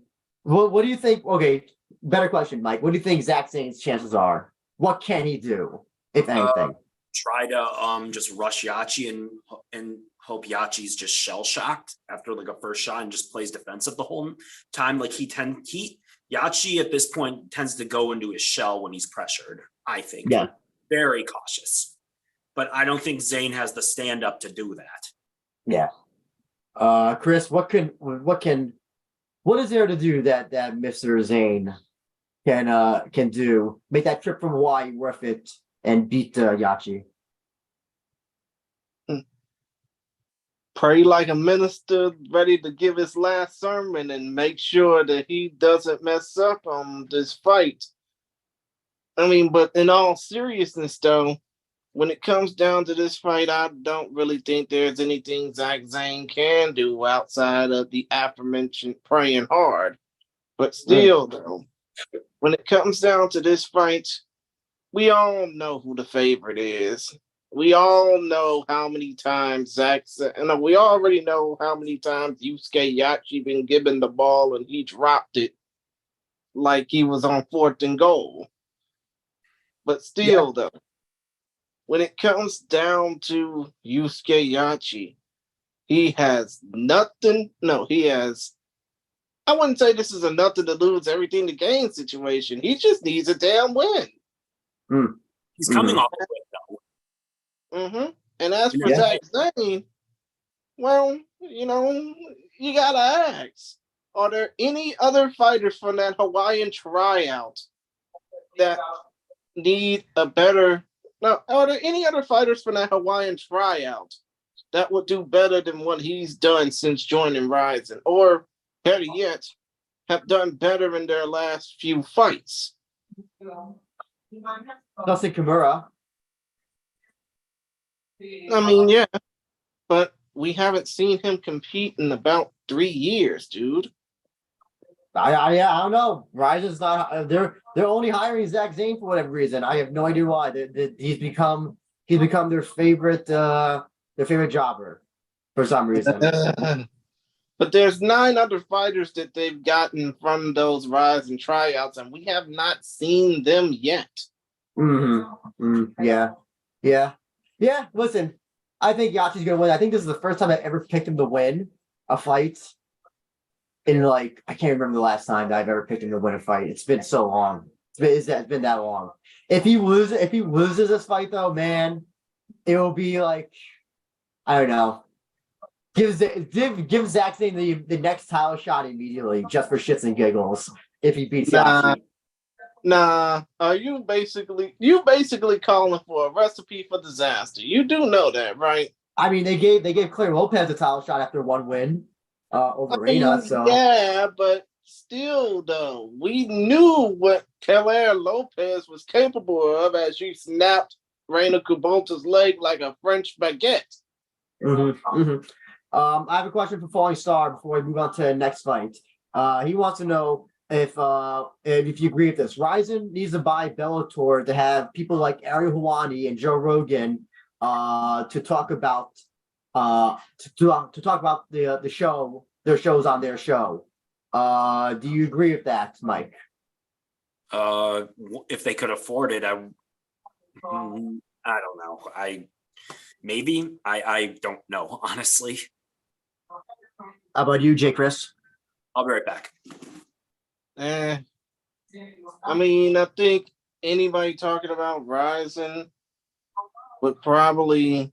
what do you think? Okay, better question, Mike. What do you think Zach Zane's chances are? What can he do, if anything? Try to just rush Yachi and hope Yachi's just shell shocked after a first shot and just plays defensive the whole time. Yachi at this point tends to go into his shell when he's pressured. I think. Yeah. Very cautious. But I don't think Zayn has the stand up to do that. Yeah. Chris, what is there to do that Mr. Zayn can do? Make that trip from Hawaii worth it and beat Yachi. Pray like a minister ready to give his last sermon and make sure that he doesn't mess up on this fight. I mean, but in all seriousness, though, when it comes down to this fight, I don't really think there's anything Zach Zane can do outside of the aforementioned praying hard. But still, though, when it comes down to this fight, we all know who the favorite is. We all know how many times and we already know how many times Yusuke Yachi been given the ball and he dropped it like he was on 4th and goal. But still, though, when it comes down to Yusuke Yachi, he has nothing. No, he has. I wouldn't say this is a nothing to lose, everything to gain situation. He just needs a damn win. He's coming off a win, though. And as for Zach Zane, well, you gotta ask: are there any other fighters from that Hawaiian tryout that need a better? No, are there any other fighters from that Hawaiian tryout that would do better than what he's done since joining Rizin, or better yet, have done better in their last few fights? Dustin Kimura. I mean, yeah, but we haven't seen him compete in about 3 years, dude. I don't know. Rizin's not. They're only hiring Zach Zane for whatever reason. I have no idea why. He's become their favorite jobber for some reason. But there's 9 other fighters that they've gotten from those Rizin tryouts, and we have not seen them yet. Yeah. Listen, I think Yachi's gonna win. I think this is the first time I ever picked him to win a fight. In I can't remember the last time that I've ever picked him to win a fight. It's been so long. It's been that long. If he loses this fight, though, man, it will be like, I don't know. Give Zach Zane the next title shot immediately, just for shits and giggles. If he beats Yachi. Nah, you basically calling for a recipe for disaster. You do know that, right? I mean, they gave Claire Lopez a title shot after one win over Reina. So yeah, but still, though, we knew what Claire Lopez was capable of as she snapped Reina Kubota's leg like a French baguette. I have a question for Falling Star before we move on to the next fight. He wants to know if you agree with this. Rizin needs to buy Bellator to have people like Ariel Helwani and Joe Rogan to talk about the show, their shows on their show. Do you agree with that, Mike? If they could afford it, I don't know. I don't know, honestly. How about you, J. Chris? I'll be right back. I mean, I think anybody talking about Rizin would probably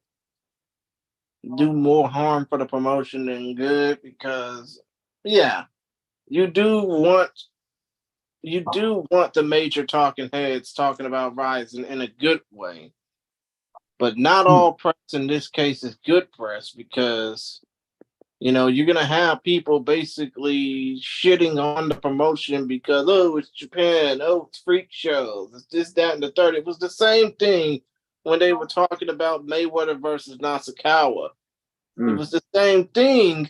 do more harm for the promotion than good, because you do want the major talking heads talking about Rizin in a good way, but not all press in this case is good press, because you're gonna have people basically shitting on the promotion because, oh, it's Japan, oh, it's freak shows, it's this, that, and the third. It was the same thing when they were talking about Mayweather versus Nasukawa. It was the same thing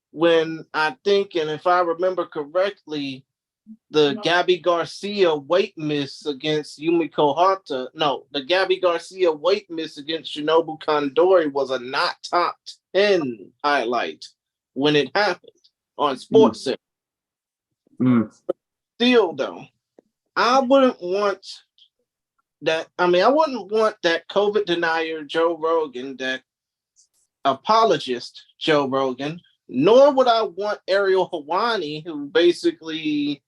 when, I think, and if I remember correctly, the Gabby Garcia weight miss against Yumiko Hata. No, the Gabby Garcia weight miss against Shinobu Kondori was a not top 10 highlight when it happened on Sports Center. Still, though, I wouldn't want that. I mean, I wouldn't want that COVID denier Joe Rogan, that apologist Joe Rogan, nor would I want Ariel Helwani, who basically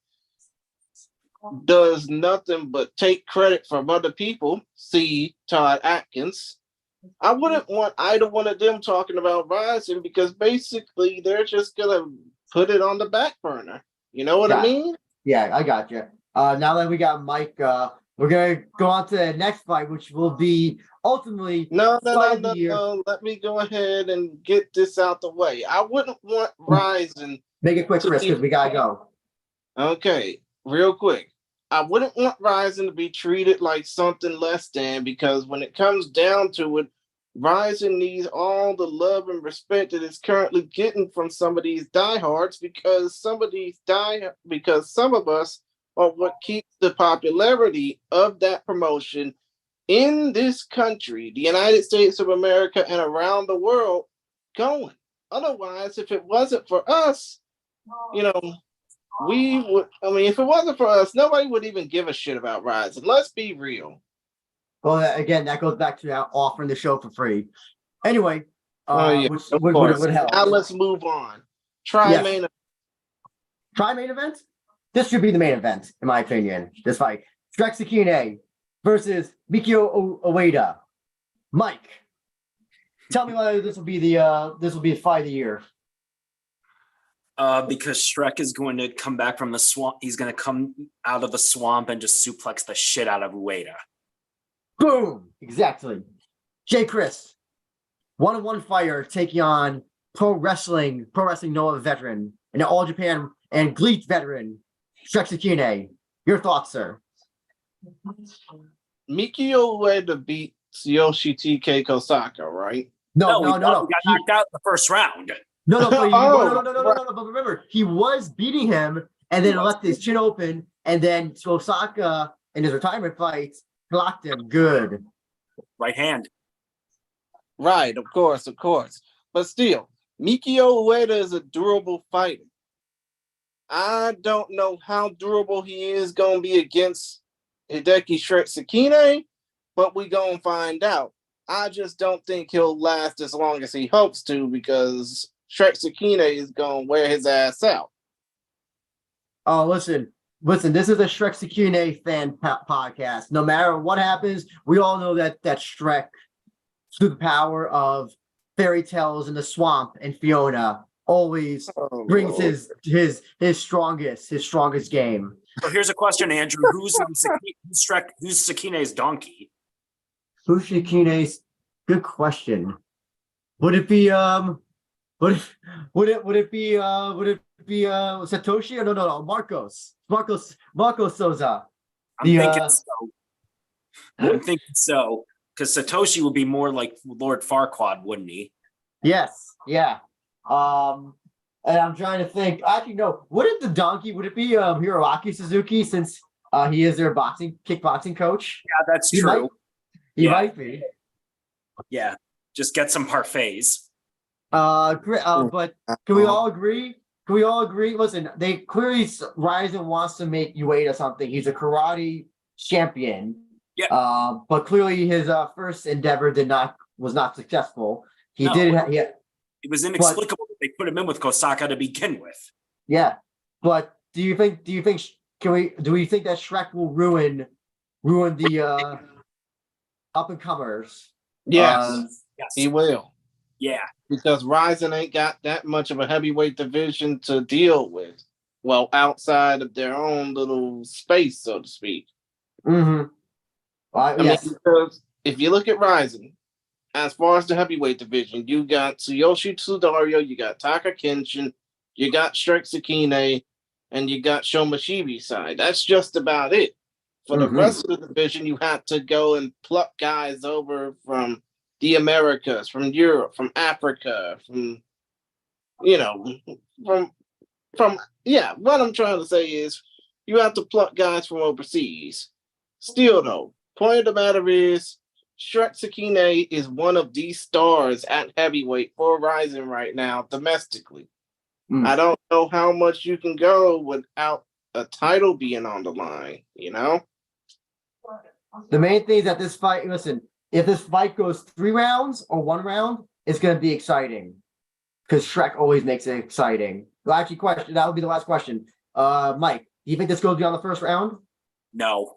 does nothing but take credit from other people. See Todd Atkins. I wouldn't want either one of them talking about Rising because basically they're just gonna put it on the back burner. You know what I mean? Yeah, I got you. Now that we got Mike, we're gonna go on to the next fight, which will be ultimately No. year. Let me go ahead and get this out the way. I wouldn't want Rising. Make it quick, Chris, because we gotta go. Okay, real quick. I wouldn't want Rising to be treated like something less than because when it comes down to it, Rising needs all the love and respect that it's currently getting from some of these diehards because some of us are what keeps the popularity of that promotion in this country, the United States of America, and around the world going. Otherwise, if it wasn't for us, you know, we would. I mean, if it wasn't for us, nobody would even give a shit about Rising. Let's be real. Well, again, that goes back to offering the show for free. Anyway, which of would course. help. Now let's move on. Try main event. This should be the main event, in my opinion. This fight: Shrek Sakine versus Mikio Ueda. Mike, tell me why this will be the fight of the year. Because Shrek is going to come back from the swamp. He's going to come out of the swamp and just suplex the shit out of Ueda. Boom! Exactly. J. Chris, 1-on-1 fighter taking on pro wrestling Noah veteran and All Japan and GLEAT veteran Shrek Sakine. Your thoughts, sir? Mikio Ueda beat Tsuyoshi TK Kosaka, right? No. He got knocked out in the first round. No. But remember, he was beating him and then left his chin open, and then Osaka in his retirement fights blocked him good. Right hand. Right, of course. But still, Mikio Ueda is a durable fighter. I don't know how durable he is going to be against Hideki Shrek Sakine, but we going to find out. I just don't think he'll last as long as he hopes to because Shrek Sakine is going to wear his ass out. Oh, listen, this is a Shrek Sakine fan podcast. No matter what happens, we all know that Shrek, through the power of fairy tales in the swamp and Fiona, always brings his strongest game. So here's a question, Andrew. Who's Sakine's donkey? Who's Sakine's? Good question. Would it be would it be Satoshi or no Marcos Souza? I'm thinking so. Because Satoshi would be more like Lord Farquaad, wouldn't he? Yes, yeah. And I'm trying to think. Actually, no. Would it be Hiroaki Suzuki since he is their kickboxing coach? Yeah, that's true. He might be. Yeah, just get some parfaits. But can we all agree? Listen, they clearly Rizin wants to make Ueda something. He's a karate champion. Yeah. But clearly his first endeavor was not successful. It was inexplicable that they put him in with Kosaka to begin with. Yeah. But do we think that Shrek will ruin the up and comers? Yes, he will. Yeah. Because Rizin ain't got that much of a heavyweight division to deal with. Well, outside of their own little space, so to speak. Mm-hmm. I mean, because if you look at Rizin, as far as the heavyweight division, you got Tsuyoshi Tsudario, you got Taka Kenshin, you got Shrek Sakine, and you got Shomashibi side. That's just about it. For the rest of the division, you have to go and pluck guys over from the Americas, from Europe, from Africa, from what I'm trying to say is you have to pluck guys from overseas. Still though, point of the matter is Shrek Sakine is one of the stars at heavyweight for Rizin right now domestically. I don't know how much you can go without a title being on the line, The main thing is that this fight, listen, if this fight goes 3 rounds or 1 round, it's going to be exciting because Shrek always makes it exciting. Well, actually, that would be the last question. Mike, do you think this goes beyond the first round? No.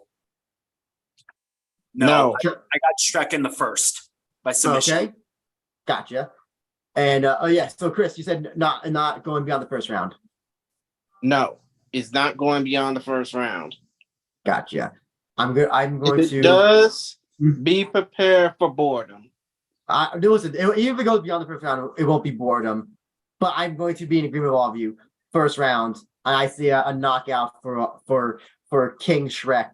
No. I got Shrek in the first by submission. Okay, gotcha. And so Chris, you said not going beyond the first round. No, it's not going beyond the first round. Gotcha. I'm good. I'm going If to. it does, be prepared for boredom. Listen, even if it goes beyond the first round, it won't be boredom. But I'm going to be in agreement with all of you. First round, and I see a knockout for King Shrek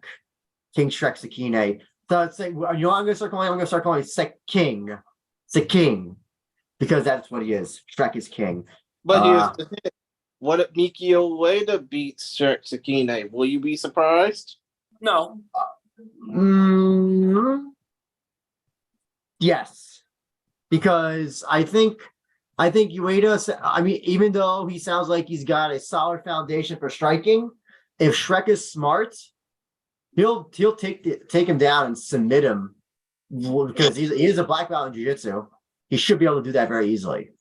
Sakine. So let's say, I'm going to start calling. I'm going to start calling King, because that's what he is. Shrek is king. But here's the thing. What if Mikio Ueda beats Shrek Sakine? Will you be surprised? No. Yes, because I think Ueda. I mean, even though he sounds like he's got a solid foundation for striking, if Shrek is smart, he'll take him down and submit him, because he is a black belt in jiu-jitsu. He should be able to do that very easily.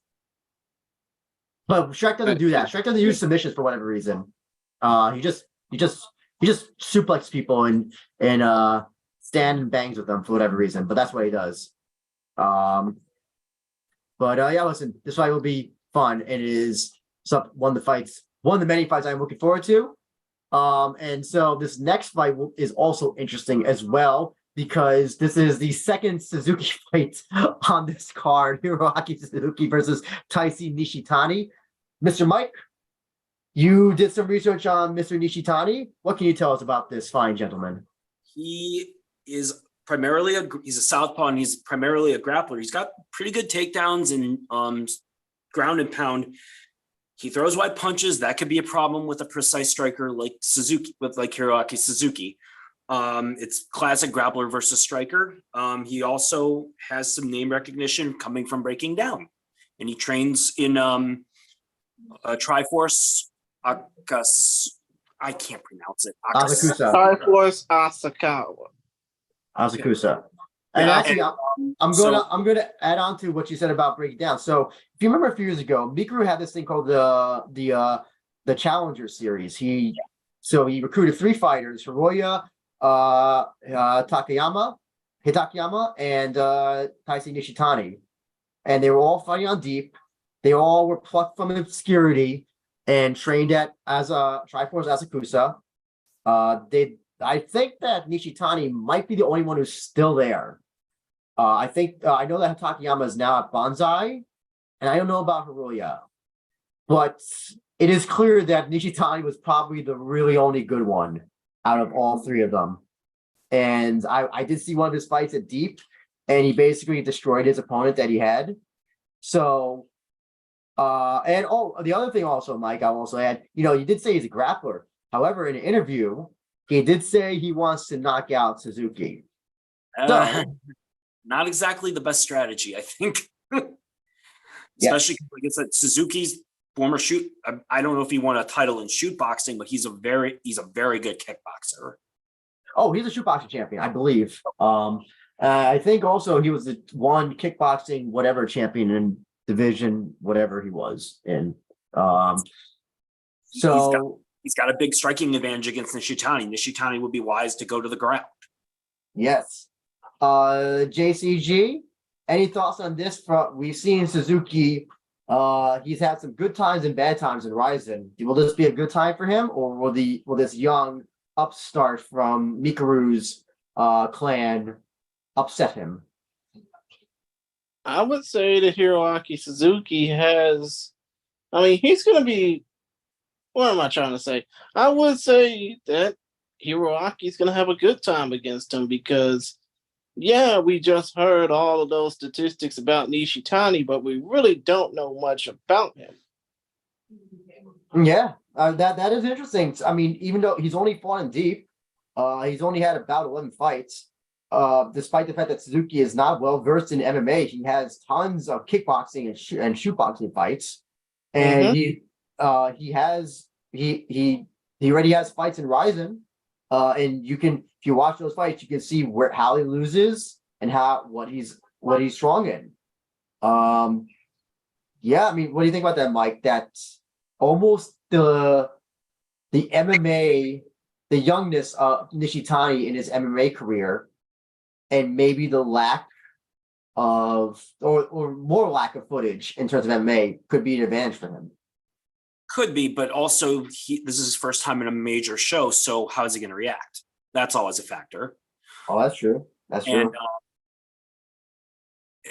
But Shrek doesn't do that. Shrek doesn't use submissions for whatever reason. He just suplexes people and stand and bangs with them for whatever reason. But that's what he does. Listen, this fight will be fun. It is one of the many fights I'm looking forward to. And so this next fight is also interesting as well, because this is the second Suzuki fight on this card. Hiroaki Suzuki versus Taisi Nishitani. Mr. Mike, you did some research on Mr. Nishitani. What can you tell us about this fine gentleman? He is primarily he's a southpaw, and he's primarily a grappler. He's got pretty good takedowns and ground and pound. He throws wide punches. That could be a problem with a precise striker like Hiroaki Suzuki. It's classic grappler versus striker. He also has some name recognition coming from breaking down, and he trains in Triforce I can't pronounce it. Asakusa. Triforce Asakawa. Asakusa. And actually, I'm going to add on to what you said about breaking down. So if you remember a few years ago, Mikuru had this thing called the Challenger Series. He recruited 3 fighters: Hiroya, Hitakayama, and Taisi Nishitani, and they were all fighting on deep. They all were plucked from obscurity and trained as a Triforce Asakusa. I think that Nishitani might be the only one who's still there. I know that Takayama is now at Banzai, and I don't know about Hiroya, but it is clear that Nishitani was probably the really only good one out of all 3 of them. And I did see one of his fights at Deep, and he basically destroyed his opponent that he had. So, the other thing also, Mike, I'll also add, you did say he's a grappler. However, in an interview, he did say he wants to knock out Suzuki. Not exactly the best strategy, I think. Especially, like I said, Suzuki's former shoot. I don't know if he won a title in shoot boxing, but he's a very good kickboxer. Oh, he's a shoot boxing champion, I believe. I think also he was the one kickboxing whatever champion in division whatever he was in. He's got a big striking advantage against Nishitani. Nishitani would be wise to go to the ground. Yes. JCG, any thoughts on this? We've seen Suzuki. He's had some good times and bad times in Rizin. Will this be a good time for him, or will this young upstart from Mikuru's clan upset him? I would say that Hiroaki Suzuki he's going to be. What am I trying to say? I would say that Hiroaki's going to have a good time against him because, we just heard all of those statistics about Nishitani, but we really don't know much about him. Yeah, that is interesting. I mean, even though he's only fought in Deep, he's only had about 11 fights. Despite the fact that Suzuki is not well versed in MMA, he has tons of kickboxing and shootboxing fights, and he already has fights in Rizin, and if you watch those fights, you can see how he loses and what he's strong in. I mean, what do you think about that, Mike? That's almost the MMA the youngness of Nishitani in his MMA career, and maybe the lack of or more lack of footage in terms of MMA could be an advantage for him. Could be, but also this is his first time in a major show, so how is he going to react? That's always a factor. Oh, that's true. That's true. And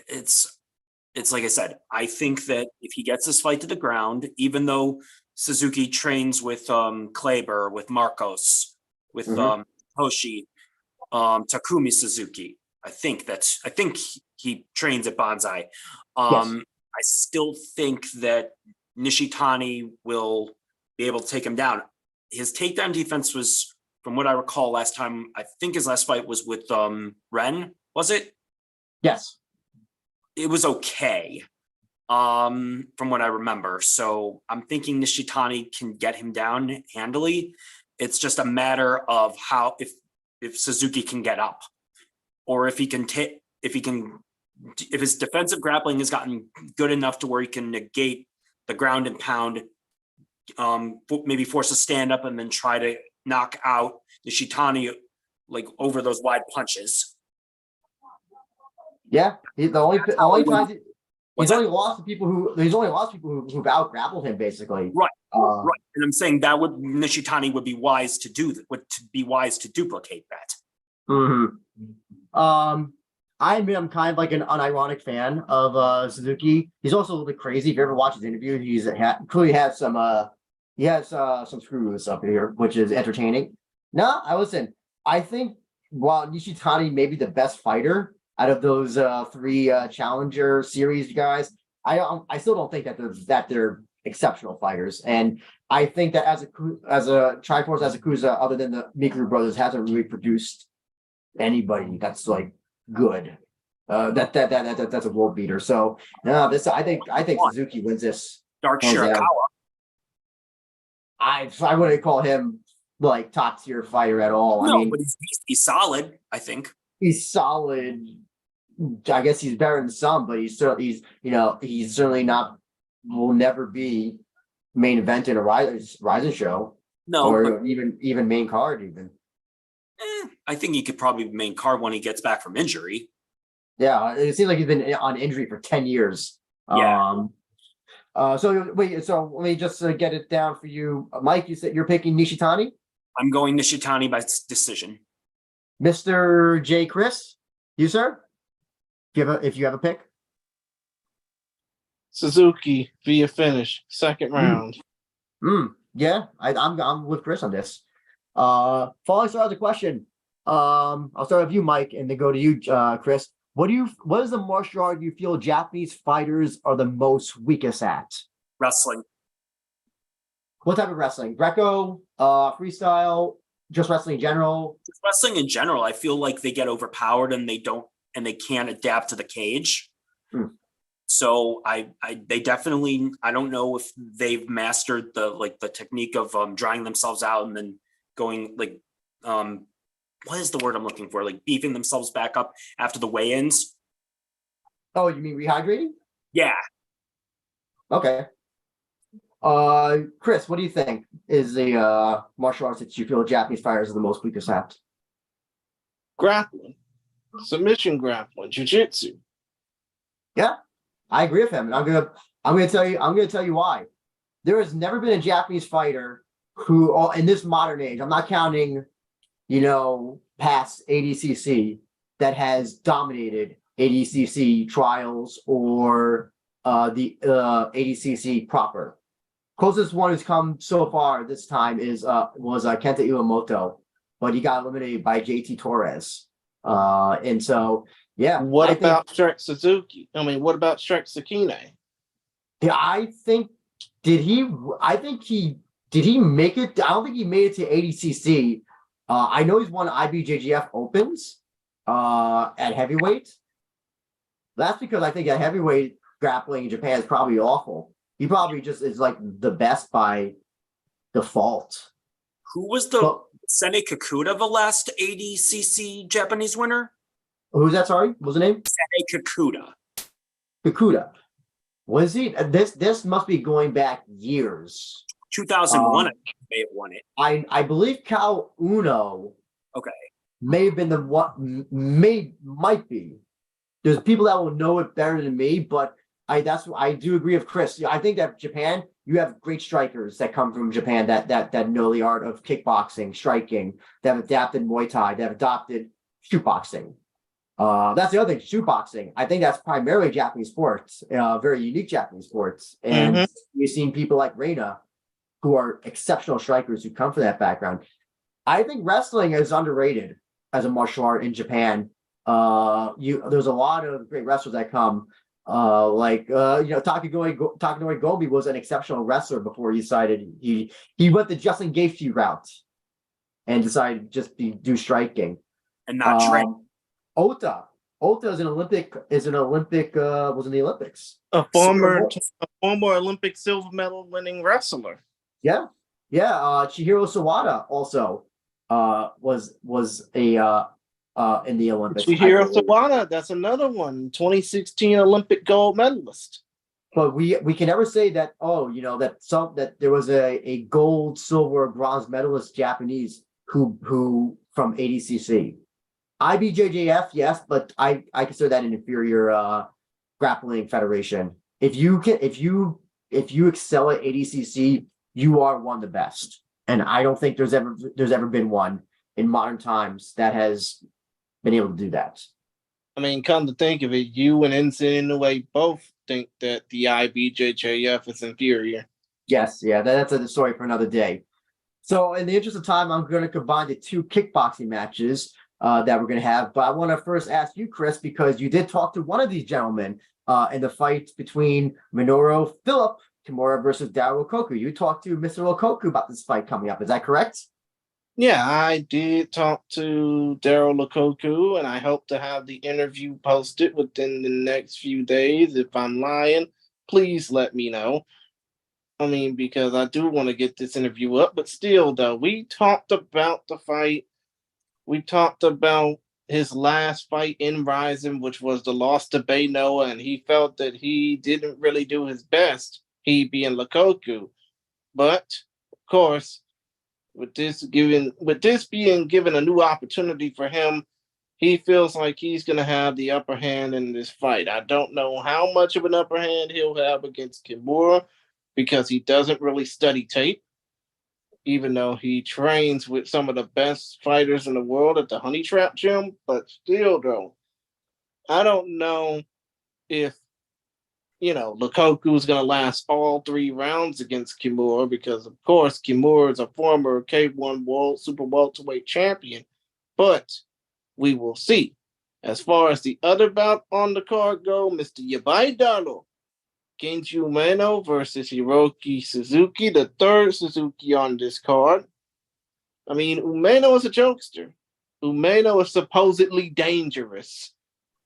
it's like I said, I think that if he gets this fight to the ground, even though Suzuki trains with Kleber, with Marcos, with Hoshi, Takumi Suzuki, I think he trains at Banzai. Yes. I still think that Nishitani will be able to take him down. His takedown defense was, from what I recall last time, I think his last fight was with Ren, was it? Yes. It was okay, from what I remember. So I'm thinking Nishitani can get him down handily. It's just a matter of how if Suzuki can get up, or if his defensive grappling has gotten good enough to where he can negate the ground and pound, maybe force a stand up and then try to knock out Nishitani like over those wide punches. Yeah, he's only lost to people who've out grappled him basically. Right. Right. And I'm saying that Nishitani would be wise to do that, to duplicate that. I admit I'm kind of like an unironic fan of Suzuki. He's also a little bit crazy. If you ever watch his interview, he's clearly has some screws up here, which is entertaining. No, I think while Nishitani may be the best fighter out of those three Challenger Series guys, I still don't think that they're exceptional fighters. And I think that as a Triforce Asakusa, other than the Mikuru brothers, hasn't really produced anybody that's like good. That's a world beater. So no, I think Suzuki wins this. Dark Shirakawa. I wouldn't call him like top tier fighter at all. No, I mean, but he's solid. I think he's solid. I guess he's better than some, but he's certainly not. Will never be main event in a Rizin show. No, or even main card even. I think he could probably be main card when he gets back from injury. Yeah, it seems like he's been on injury for 10 years. Yeah. So let me just get it down for you, Mike. You said you're picking Nishitani. I'm going Nishitani by decision. Mr. J. Chris, you sir, if you have a pick. Suzuki via finish, second round. Yeah, I'm with Chris on this. Following start of the question. I'll start with you, Mike, and then go to you, Chris. What is the martial art you feel Japanese fighters are the most weakest at? Wrestling. What type of wrestling? Greco, freestyle, just wrestling in general? Just wrestling in general. I feel like they get overpowered and they can't adapt to the cage. So they definitely, I don't know if they've mastered the technique of drying themselves out and then going what is the word I'm looking for? Like beefing themselves back up after the weigh-ins. Oh, you mean rehydrating? Yeah. Okay. Chris, what do you think is the martial arts that you feel Japanese fighters are the most weakest at? Grappling, submission grappling, jiu-jitsu. Yeah, I agree with him. And I'm gonna tell you why. There has never been a Japanese fighter who, in this modern age, I'm not counting, past ADCC, that has dominated ADCC trials or the ADCC proper. Closest one who's come so far this time was Kenta Iwamoto, but he got eliminated by JT Torres. And so, yeah. What about Shrek Suzuki? What about Shrek Sakine? Yeah, did he make it? I don't think he made it to ADCC. I know he's won IBJJF Opens at heavyweight. That's because I think at heavyweight grappling in Japan is probably awful. He probably just is like the best by default. Who was Sene Kakuta, the last ADCC Japanese winner? Who's that? Sorry, what was the name? Sene Kakuta. Kakuta. Was he? This must be going back years. 2001, I think may have won it. I believe Cal Uno Okay. may have been the one, might be. There's people that will know it better than me, but I do agree with Chris. I think that Japan, you have great strikers that come from Japan that know the art of kickboxing, striking, that have adapted Muay Thai, that have adopted shootboxing. That's the other thing, shootboxing. I think that's primarily Japanese sports, very unique Japanese sports. And we've seen people like Reina, who are exceptional strikers who come from that background. I think wrestling is underrated as a martial art in Japan. There's a lot of great wrestlers that come. Takanori Gomi was an exceptional wrestler before he decided he went the Justin Gaethje route and decided to just do striking. And not train. Ota is an Olympic was in the Olympics. A former Olympic silver medal winning wrestler. Yeah. Chihiro Sawada also was in the Olympics. Chihiro Sawada, that's another one, 2016 Olympic gold medalist. But we can never say that that there was a gold, silver, bronze medalist Japanese who from ADCC. IBJJF, yes, but I consider that an inferior grappling federation. If you excel at ADCC, you are one of the best. And I don't think there's ever been one in modern times that has been able to do that. I mean, come to think of it, you and Ensign Inoue both think that the IBJJF is inferior. Yes, yeah, that's a story for another day. So in the interest of time, I'm going to combine the two kickboxing matches that we're going to have. But I want to first ask you, Chris, because you did talk to one of these gentlemen in the fight between Minoru Philip Kimura versus Daryl Okoku. You talked to Mr. Okoku about this fight coming up. Is that correct? Yeah, I did talk to Daryl Okoku, and I hope to have the interview posted within the next few days. If I'm lying, please let me know. I mean, because I do want to get this interview up, but still, though, we talked about the fight. We talked about his last fight in Rizin, which was the loss to Bay Noah, and he felt that he didn't really do his best, he being Lukaku. But, of course, with this being given a new opportunity for him, he feels like he's going to have the upper hand in this fight. I don't know how much of an upper hand he'll have against Kimura because he doesn't really study tape, even though he trains with some of the best fighters in the world at the Honey Trap Gym. But still, though, I don't know if, Lukaku is going to last all 3 rounds against Kimura because, of course, Kimura is a former K1 World Super Welterweight champion. But we will see. As far as the other bout on the card go, Mr. Yabai Dalo, Genji Umeno versus Hiroki Suzuki, the third Suzuki on this card. I mean, Umeno is a jokester. Umeno is supposedly dangerous.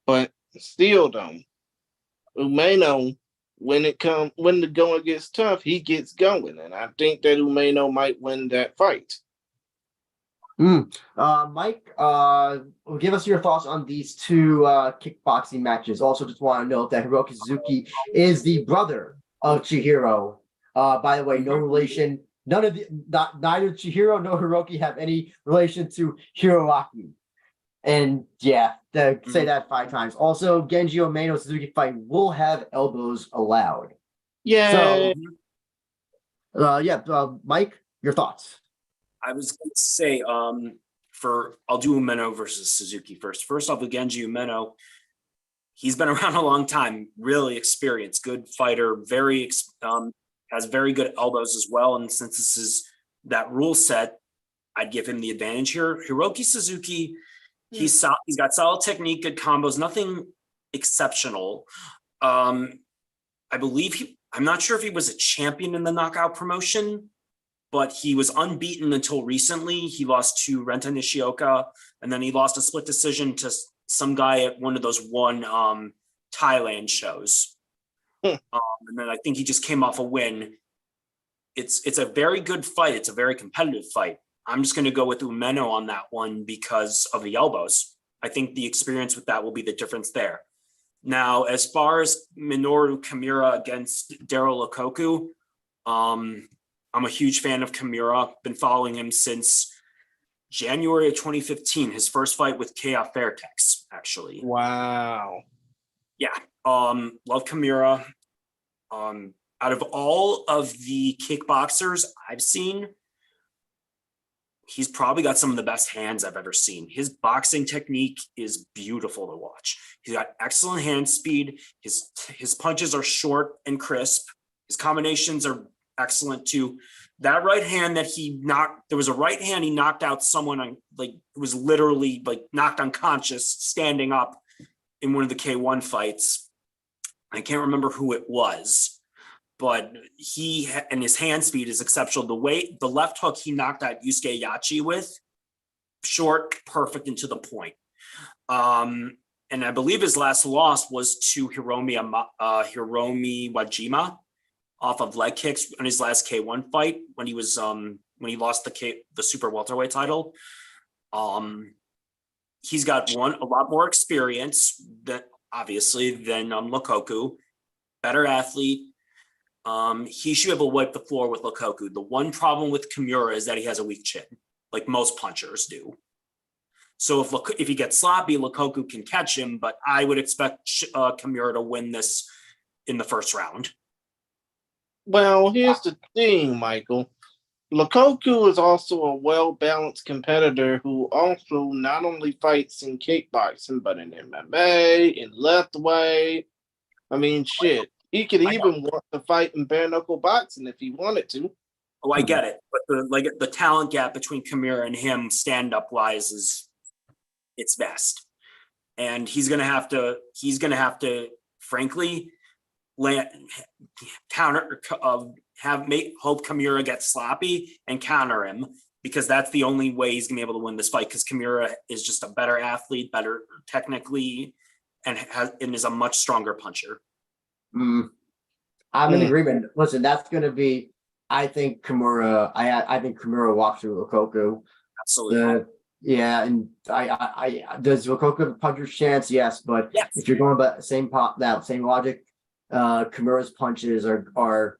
But still, though, Umeno, when the going gets tough, he gets going. And I think that Umeno might win that fight. Mike, give us your thoughts on these two kickboxing matches. Also, just want to note that Hiroki Suzuki is the brother of Chihiro. By the way, no relation. Neither Chihiro nor Hiroki have any relation to Hiroaki. And yeah, say that 5 times. Also, Genji Omeno Suzuki fight will have elbows allowed. Yeah. So, Mike, your thoughts. I was going to say, I'll do Umeno versus Suzuki first. First off, with Genji Umeno, he's been around a long time, really experienced, good fighter, has very good elbows as well. And since this is that rule set, I'd give him the advantage here. Hiroki Suzuki, he's got solid technique, good combos, nothing exceptional. I believe I'm not sure if he was a champion in the knockout promotion, but he was unbeaten until recently. He lost to Renta Nishioka, and then he lost a split decision to some guy at one of those Thailand shows. And then I think he just came off a win. It's a very good fight. It's a very competitive fight. I'm just going to go with Umeno on that one because of the elbows. I think the experience with that will be the difference there. Now, as far as Minoru Kimura against Daryl Okoku, I'm a huge fan of Kimura. Been following him since January of 2015. His first fight with KF Fairtex, actually. Wow. Yeah. Love Kimura. Out of all of the kickboxers I've seen, he's probably got some of the best hands I've ever seen. His boxing technique is beautiful to watch. He's got excellent hand speed. His punches are short and crisp. His combinations are excellent too. That right hand that he knocked, there was a right hand he knocked out someone on, like, it was literally like knocked unconscious, standing up in one of the K1 fights. I can't remember who it was, but and his hand speed is exceptional. The left hook he knocked out Yusuke Yachi with, short, perfect, and to the point. And I believe his last loss was to Hiromi Wajima off of leg kicks in his last K1 fight when he lost the super welterweight title. He's got a lot more experience than Lukaku, better athlete. He should be able to wipe the floor with Lukaku. The one problem with Kimura is that he has a weak chin, like most punchers do. So if he gets sloppy, Lukaku can catch him, but I would expect Kimura to win this in the first round. Well, here's the thing, Michael. Lukaku is also a well-balanced competitor who also not only fights in kickboxing, but in MMA, in leftweight. I mean, shit. He could even want to fight in bare-knuckle boxing if he wanted to. Oh, I get it. But the talent gap between Kimura and him stand-up wise it's vast. And he's gonna have to, frankly, hope Kimura gets sloppy and counter him, because that's the only way he's gonna be able to win this fight, because Kimura is just a better athlete, better technically, and is a much stronger puncher. I'm in agreement. Listen, that's going to be, I think Kimura walks through Lukaku. Absolutely. Yeah, and I does Lukaku have a puncher's chance? Yes, but yes. If you're going by the same logic, Kimura's punches are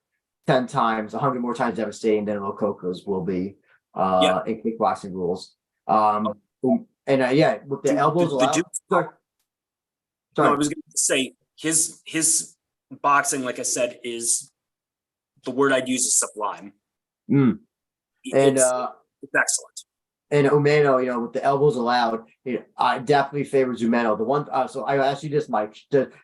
10 times, 100 more times devastating than Lukaku's will be in kickboxing rules. With the elbows allowed. Sorry. No, I was going to say his boxing, like I said, is, the word I'd use is sublime. It's excellent. And Umeno, with the elbows allowed, I definitely favor Umeno. The one, so I asked you this, Mike: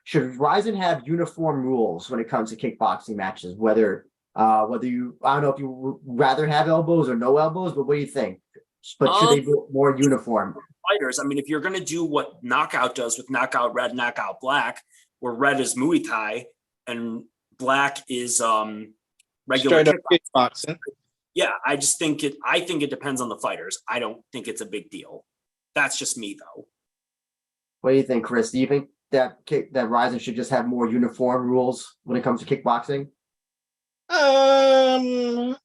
should Rizin have uniform rules when it comes to kickboxing matches? Whether you, I don't know if you would rather have elbows or no elbows, but what do you think? But should they be more uniform? Fighters, I mean, if you're going to do what Knockout does with Knockout Red, Knockout Black, where red is Muay Thai and black is regular kickboxing. Yeah, I think it depends on the fighters. I don't think it's a big deal. That's just me, though. What do you think, Chris? Do you think that Rizin should just have more uniform rules when it comes to kickboxing?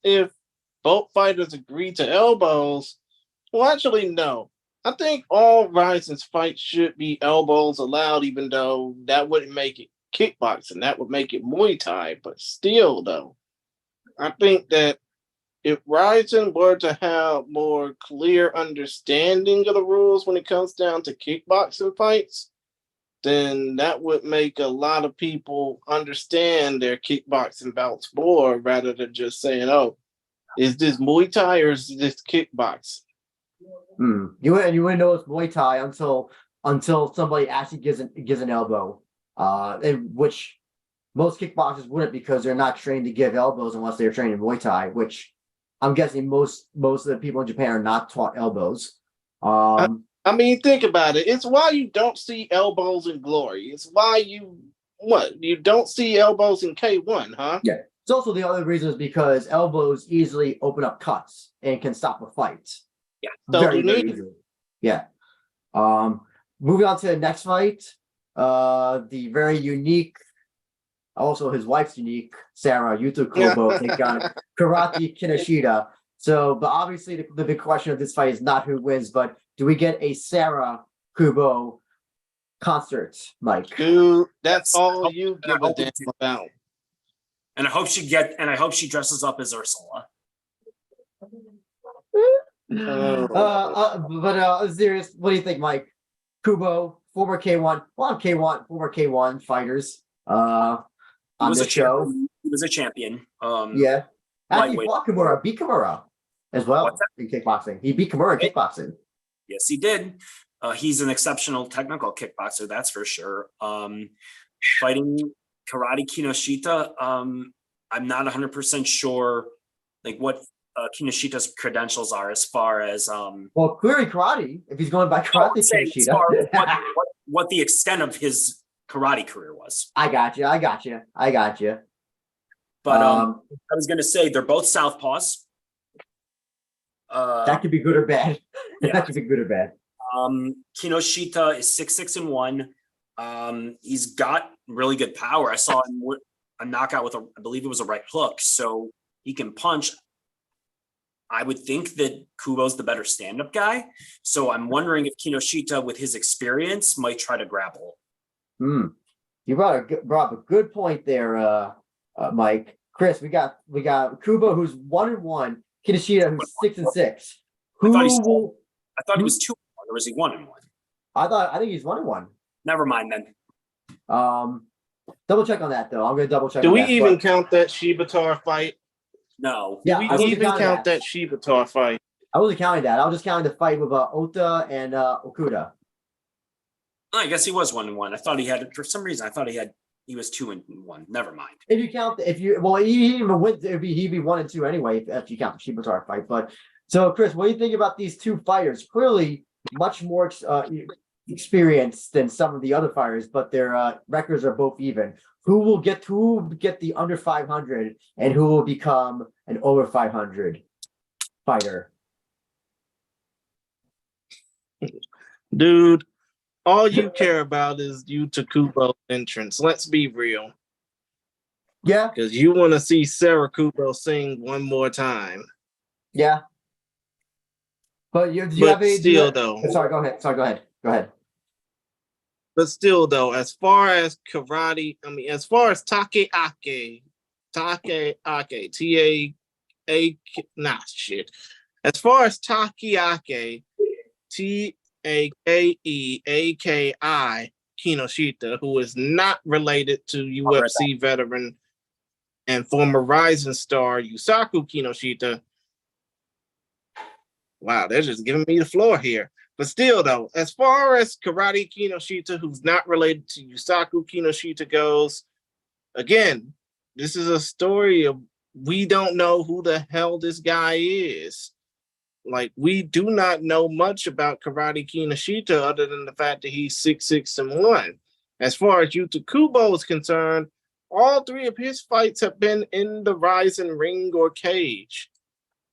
If both fighters agree to elbows, well, actually, no. I think all Rizin's fights should be elbows allowed, even though that wouldn't make it kickboxing. That would make it Muay Thai. But still, though, I think that if Rizin were to have more clear understanding of the rules when it comes down to kickboxing fights, then that would make a lot of people understand their kickboxing bouts more, rather than just saying, "Oh, is this Muay Thai or is this kickboxing?" You wouldn't know it's Muay Thai until somebody actually gives an elbow, and which most kickboxers wouldn't, because they're not trained to give elbows unless they're trained in Muay Thai, which I'm guessing most of the people in Japan are not taught elbows. I mean, think about it. It's why you don't see elbows in Glory. It's why you don't see elbows in K1, huh? Yeah. It's also, the other reason is because elbows easily open up cuts and can stop a fight. Yeah. Very easily. Yeah. Moving on to the next fight. The very unique, also his wife's unique, Sarah Yuto Kubo take on Karate Kinoshita. So, but obviously the big question of this fight is not who wins, but do we get a Sarah Kubo concert, Mike? Dude, that's all you give a damn about. And I hope she dresses up as Ursula. Serious. What do you think, Mike? Kubo, former K1, a lot of K1, former K1 fighters. He On was a this show. champion. He was a champion. Yeah. Actually, he Lightweight. fought Kimura, beat Kimura as What's well that? in kickboxing. He beat Kimura in kickboxing. Yes, he did. He's an exceptional technical kickboxer, that's for sure. Fighting karate Kinoshita, I'm not 100% sure like what Kinoshita's credentials are as far as Well, clearly karate, if he's going by karate as Kinoshita. far as what the extent of his karate career was. I got you. But I was gonna say they're both southpaws. That could be good or bad. Yeah. That could be good or bad. Kinoshita is 6'6" he's got really good power. I saw him with a knockout with I believe it was a right hook, so he can punch. I would think that Kubo's the better stand-up guy, so I'm wondering if Kinoshita, with his experience, might try to grapple. You brought up a good point there, Mike. Chris, we got Kubo, who's 1-1, Kinoshita, who's 6-6. I thought he was 2-1, or was he 1-1? I think he's 1-1. Never mind then. Double check on that though. I'm gonna double check. Do we even count that Shibatar fight? No. Do we even count that Shibatar fight? I wasn't counting that. I was just counting the fight with Ota and Okuda. I guess he was 1-1. I thought he had, for some reason, he was 2-1. Never mind. If you count, he even went, he'd be 1-2 anyway if you count the Shibatar fight. But so, Chris, what do you think about these two fighters? Clearly, much more experienced than some of the other fighters, but their records are both even. Who will get the under 500, and who will become an over 500 fighter? Dude, all you care about is Yuta Kubo's entrance. Let's be real. Yeah. Because you want to see Sarah Kubo sing one more time. Yeah. But Sorry, go ahead. But still, though, as far as karate, as far as Takeake, T-A-A, as far as Takeake, T-A-K-E-A-K-I, Kinoshita, who is not related to UFC veteran and former Rizin star Yusaku Kinoshita. Wow, they're just giving me the floor here. But still, though, as far as Karate Kinoshita, who's not related to Yusaku Kinoshita goes, again, this is a story of we don't know who the hell this guy is. Like, we do not know much about Karate Kinoshita other than the fact that he's 6'6" As far as Yuta Kubo is concerned, all three of his fights have been in the Rizin ring or cage,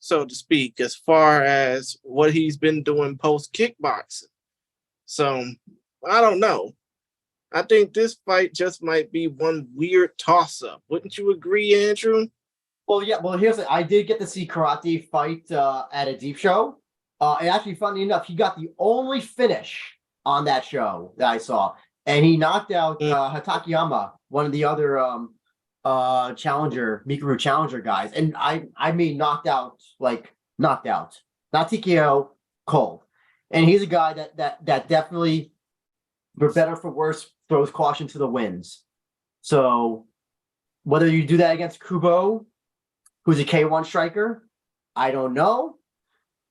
so to speak, as far as what he's been doing post kickboxing. So I don't know. I think this fight just might be one weird toss-up. Wouldn't you agree, Andrew? Well, yeah. Well, I did get to see karate fight at a deep show. And actually, funny enough, he got the only finish on that show that I saw, and he knocked out Hatakeyama, one of the other Mikuru challenger guys. And I mean knocked out, not TKO, cold. And he's a guy that definitely, for better for worse, throws caution to the winds. So whether you do that against Kubo, who's a K1 striker, I don't know.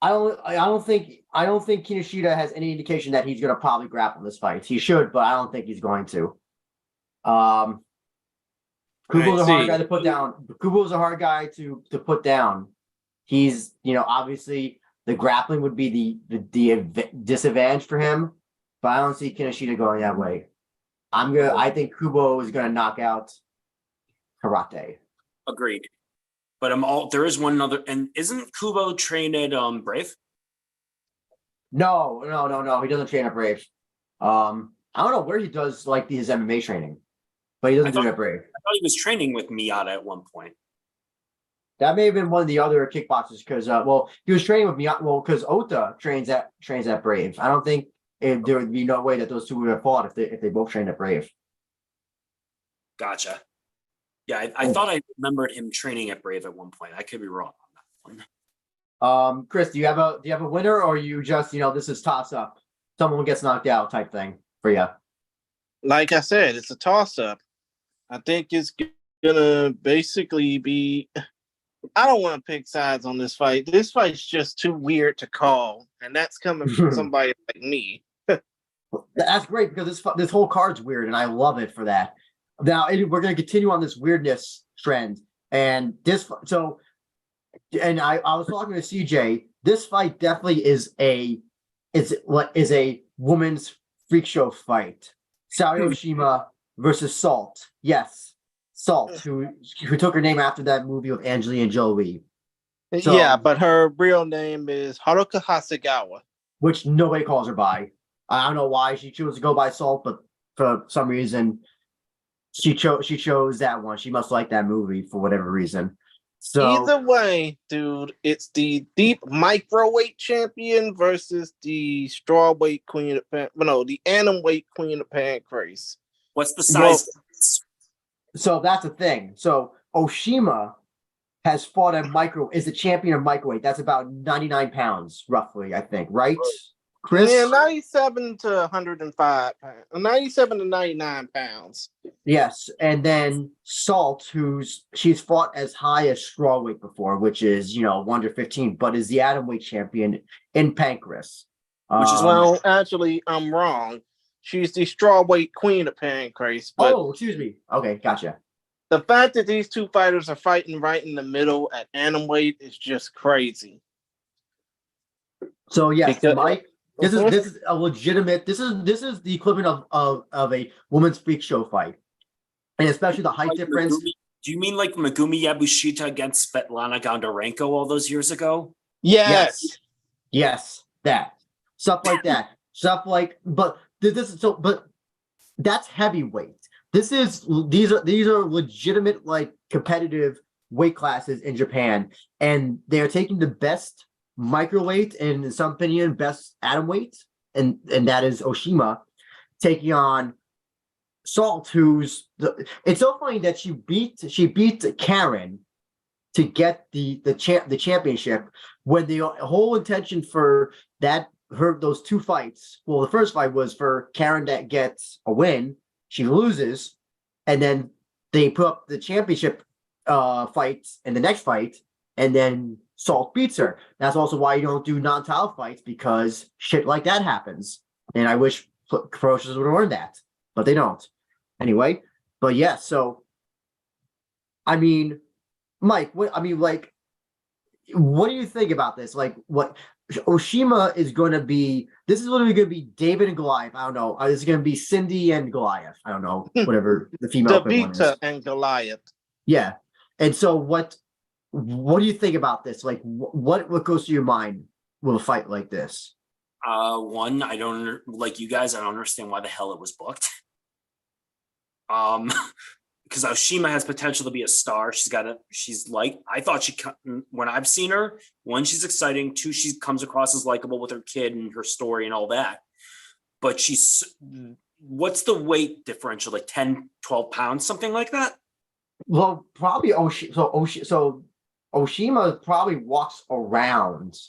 I don't think Kinoshita has any indication that he's going to probably grapple this fight. He should, but I don't think he's going to. Kubo's a hard guy to put down. Kubo's a hard guy to put down. He's, obviously the grappling would be the disadvantage for him, but I don't see Kinoshita going that way. I think Kubo is gonna knock out Karate. Agreed. But there is one other, and isn't Kubo trained at Brave? No, he doesn't train at Brave. I don't know where he does his MMA training, but he doesn't do it at Brave. I thought he was training with Miyata at one point. That may have been one of the other kickboxers because he was training with Miyata. Well, because Ota trains at Brave. I don't think there would be no way that those two would have fought if they both trained at Brave. Gotcha. Yeah, I thought I remembered him training at Brave at one point. I could be wrong on that one. Chris, do you have a winner, or you just this is toss up, someone gets knocked out type thing for you? Like I said, it's a toss up. I think it's gonna basically be. I don't want to pick sides on this fight. This fight's just too weird to call, and that's coming from somebody like me. That's great because this whole card's weird, and I love it for that. Now we're going to continue on this weirdness trend, and I was talking to CJ. This fight definitely is a woman's freak show fight. Saori Oshima versus Salt. Yes, Salt, who took her name after that movie with Angelina Jolie. So, yeah, but her real name is Haruka Hasegawa, which nobody calls her by. I don't know why she chose to go by Salt, but for some reason she chose that one. She must like that movie for whatever reason. So either way, dude, it's the deep microweight champion versus the strawweight queen of the atom weight queen of Pancrase. What's the size? So that's the thing. So Oshima has fought is the champion of microweight. That's about 99 pounds, roughly, I think, right? Chris? Yeah, 97 to 105 pounds. 97 to 99 pounds. Yes. And then Salt, she's fought as high as strawweight before, which is, 115, but is the atomweight champion in Pancrase. Well, actually, I'm wrong. She's the strawweight queen of Pancrase. Oh, excuse me. Okay, gotcha. The fact that these two fighters are fighting right in the middle at atom weight is just crazy. So yes, Mike, this is a legitimate. This is the equivalent of a women's freak show fight, and especially the height difference. Do you mean like Megumi Yabushita against Svetlana Bondarenko all those years ago? Yes, that stuff like that. But that's heavyweight. These are legitimate like competitive weight classes in Japan, and they're taking the best microweight and, in some opinion, best atom weight, and that is Oshima taking on Salt, it's so funny that she beat Karen to get the championship, when the whole intention for those two fights. Well, the first fight was for Karen that gets a win, she loses, and then they put up the championship fights in the next fight, and then Salt beats her. That's also why you don't do non-title fights, because shit like that happens. And I wish Ferocious would have learned that, but they don't. Anyway, but yeah, so I mean, Mike, what do you think about this? Like, what Oshima is going to be? This is literally going to be David and Goliath. I don't know. This is going to be Cindy and Goliath. I don't know, whatever the female equivalent is. and Goliath. Yeah, and so what do you think about this? Like, what goes through your mind with a fight like this? One, I don't like you guys. I don't understand why the hell it was booked. Because Oshima has potential to be a star. I thought when I've seen her, one, she's exciting. Two, she comes across as likable with her kid and her story and all that. But what's the weight differential? Like 10, 12 pounds, something like that? Well, probably Oshima probably walks around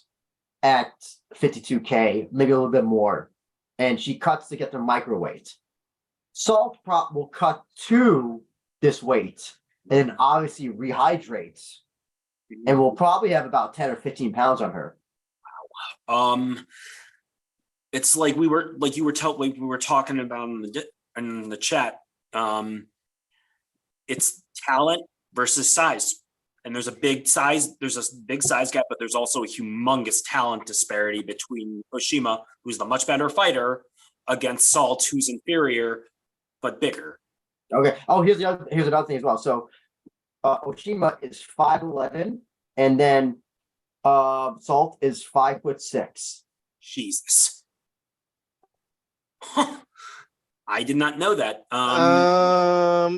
at 52K, maybe a little bit more, and she cuts to get the microweight. Salt will cut to this weight and then obviously rehydrates, and will probably have about 10 or 15 pounds on her. It's like we were talking about in the chat. It's talent versus size. And there's a big size gap, but there's also a humongous talent disparity between Oshima, who's the much better fighter, against Salt, who's inferior but bigger. Okay. Oh, here's another thing as well. So Oshima is 5'11", and then Salt is 5'6". Jesus. I did not know that.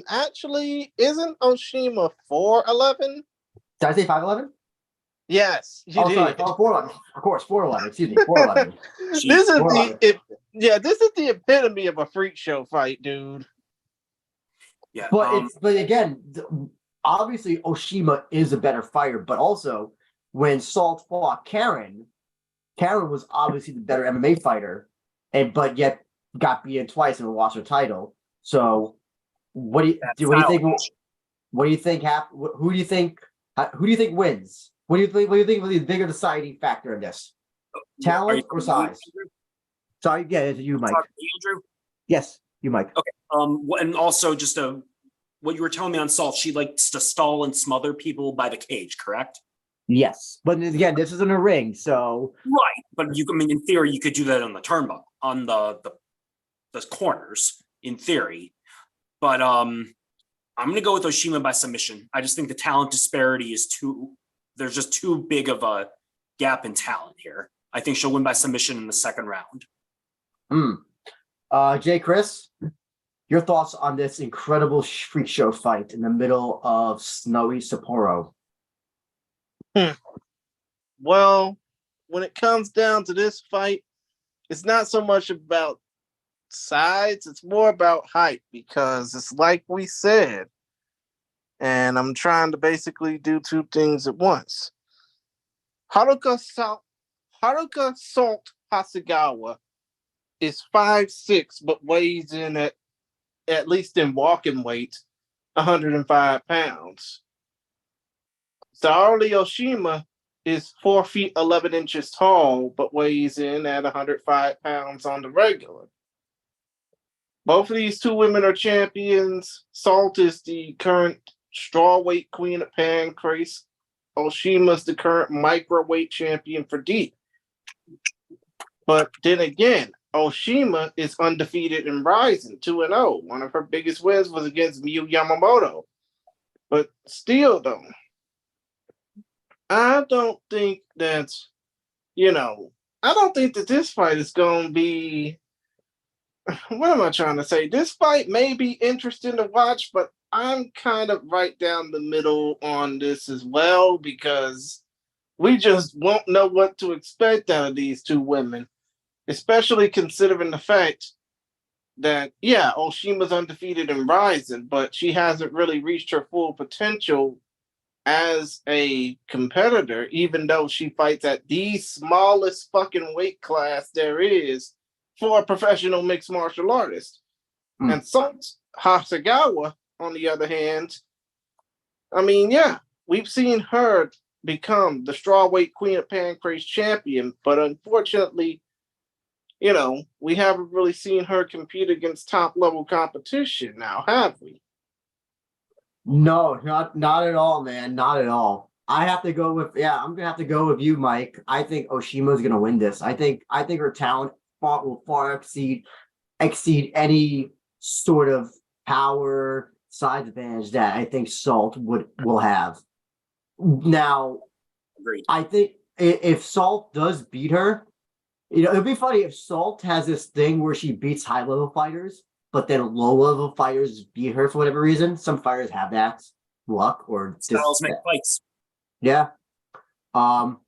Actually, isn't Oshima 4'11"? Did I say 5'11"? Yes, you did. Sorry, 4'11". Of course, 4'11". Excuse me, 4'11". This is the epitome of a freak show fight, dude. Yeah, but again, obviously Oshima is a better fighter, but also when Salt fought Karen, Karen was obviously the better MMA fighter, but yet got beaten twice and lost her title. So what do you think? What do you think who do you think wins? What do you think was the bigger deciding factor in this? Talent or size? Sorry, yeah, it's you, Mike. Andrew? Yes, you, Mike. Okay. And also just what you were telling me on Salt, she likes to stall and smother people by the cage, correct? Yes, but again, this isn't a ring, so right. But in theory, you could do that on the turnbuckle, on the corners, in theory. But I'm going to go with Oshima by submission. I just think the talent disparity is there's just too big of a gap in talent here. I think she'll win by submission in the second round. Jay, Chris, your thoughts on this incredible freak show fight in the middle of snowy Sapporo? Well, when it comes down to this fight, it's not so much about sides, it's more about hype, because it's like we said, and I'm trying to basically do two things at once. Haruka Salt Hasegawa is 5'6", but weighs in at least in walking weight, 105 pounds. Saori Oshima is 4 feet 11 inches tall, but weighs in at 105 pounds on the regular. Both of these two women are champions. Salt is the current strawweight queen of Pancrase. Oshima's the current microweight champion for deep. But then again, Oshima is undefeated in Rizin, 2-0. One of her biggest wins was against Miyu Yamamoto. But still, though, I don't think that this fight is going to be, what am I trying to say? This fight may be interesting to watch, but I'm kind of right down the middle on this as well, because we just won't know what to expect out of these two women, especially considering the fact that, yeah, Oshima's undefeated in Rizin, but she hasn't really reached her full potential as a competitor, even though she fights at the smallest fucking weight class there is for a professional mixed martial artist. And Salt Hasegawa, on the other hand, I mean, yeah, we've seen her become the strawweight queen of Pancrase champion, but unfortunately, we haven't really seen her compete against top level competition now, have we? No, not at all, man. Not at all. I'm gonna have to go with you, Mike. I think Oshima's gonna win this. I think her talent will far exceed any sort of power size advantage that I think Salt will have. Now, agreed. I think if Salt does beat her, it'd be funny if Salt has this thing where she beats high level fighters, but then low level fighters beat her for whatever reason. Some fighters have that luck or styles make fights. Yeah. I'll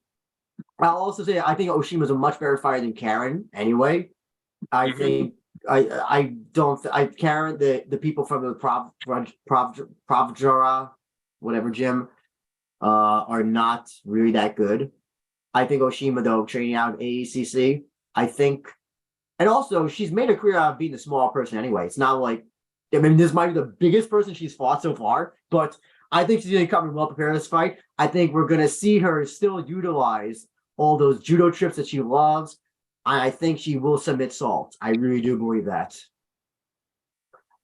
also say I think Oshima's a much better fighter than Karen anyway. I think Karen, the people from the Pravjara, whatever gym, are not really that good. I think Oshima, though, training out in AECC, and also she's made a career out of being a small person anyway. It's not like, this might be the biggest person she's fought so far, but I think she's going to come well prepared for this fight. I think we're going to see her still utilize all those judo trips that she loves. I think she will submit Salt. I really do believe that.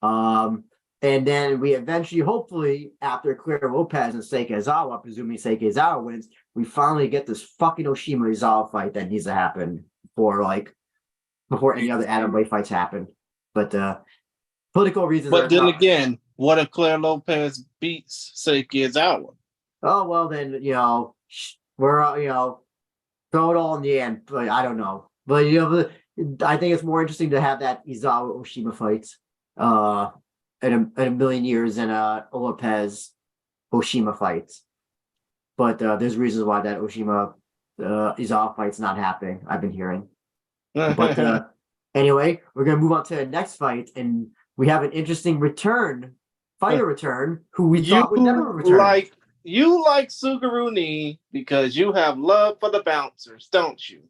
And then we eventually, hopefully, after Claire Lopez and Seiki Izawa, presuming Seiki Izawa wins, we finally get this fucking Oshima Izawa fight that needs to happen before any other atom weight fights happen. But political reasons. But then again, what if Claire Lopez beats Seiki Izawa? Oh well, then we're throw it all in the end. But I don't know. But I think it's more interesting to have that Izawa Oshima fight in a million years than a Lopez Oshima fight. But there's reasons why that Oshima Izawa fight's not happening. I've been hearing. But anyway, we're gonna move on to the next fight, and we have an interesting fighter return, who we thought would never return. you like Suguru Ni because you have love for the bouncers, don't you?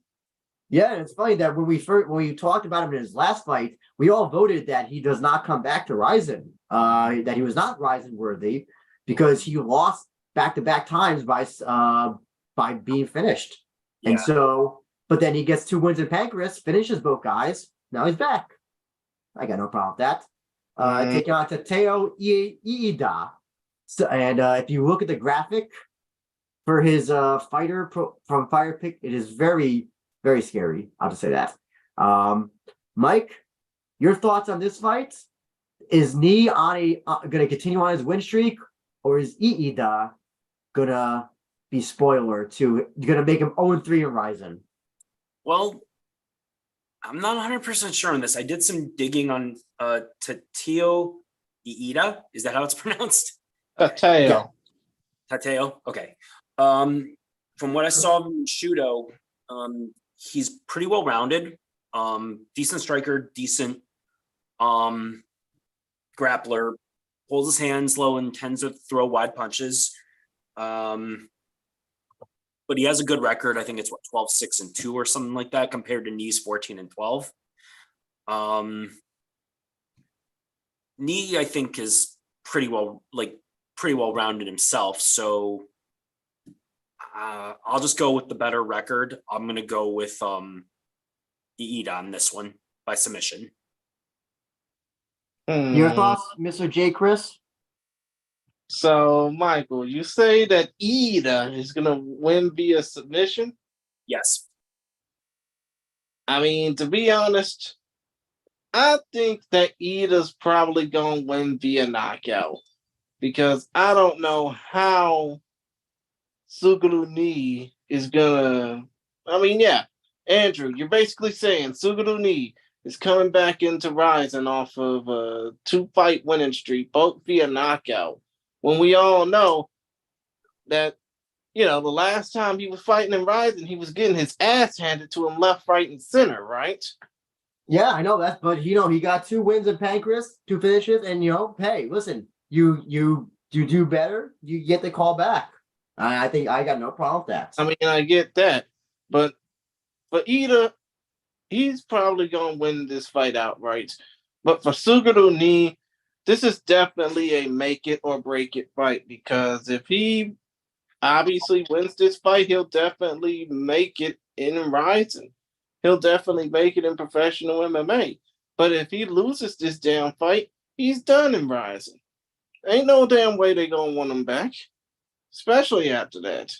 Yeah, and it's funny that when we talked about him in his last fight, we all voted that he does not come back to Rizin, that he was not Rizin worthy because he lost back-to-back times by being finished. Yeah. And so, but then he gets 2 wins in Pancrase, finishes both guys. Now he's back. I got no problem with that. Taking on Tateo Iida. So, and if you look at the graphic for his fighter from Fire Pick, it is very, very scary. I'll just say that. Mike, your thoughts on this fight? Is Ni on going to continue on his win streak, or is Iida going to be spoiler to going to make him 0-3 in Rizin? Well, I'm not 100% sure on this. I did some digging on Tateo Iida. Is that how it's pronounced? Tateo. Yeah. Tateo. Okay. From what I saw in Shudo, he's pretty well rounded. Decent striker, decent grappler, holds his hands low and tends to throw wide punches. But he has a good record. I think it's 12-6-2 or something like that compared to Ni's 14-12. Ni, I think, is pretty well rounded himself. So I'll just go with the better record. I'm gonna go with Iida on this one by submission. Your thoughts, Mr. J. Chris? So, Michael, you say that Iida is going to win via submission? Yes. I mean, to be honest, I think that Iida's probably going to win via knockout because I don't know how Suguru Ni is going to. I mean, yeah, Andrew, you're basically saying Suguru Ni is coming back into Rizin off of a 2-fight winning streak, both via knockout. When we all know that, the last time he was fighting in Rizin, he was getting his ass handed to him left, right, and center, right? Yeah, I know that, but he got 2 wins in Pancrase, 2 finishes, and hey, listen, you do better, you get the call back. I think I got no problem with that. I mean, I get that, but for Iida, he's probably gonna win this fight outright. But for Suguru Ni, this is definitely a make it or break it fight because if he obviously wins this fight, he'll definitely make it in Rizin. He'll definitely make it in professional MMA. But if he loses this damn fight, he's done in Rizin. Ain't no damn way they gonna want him back, especially after that.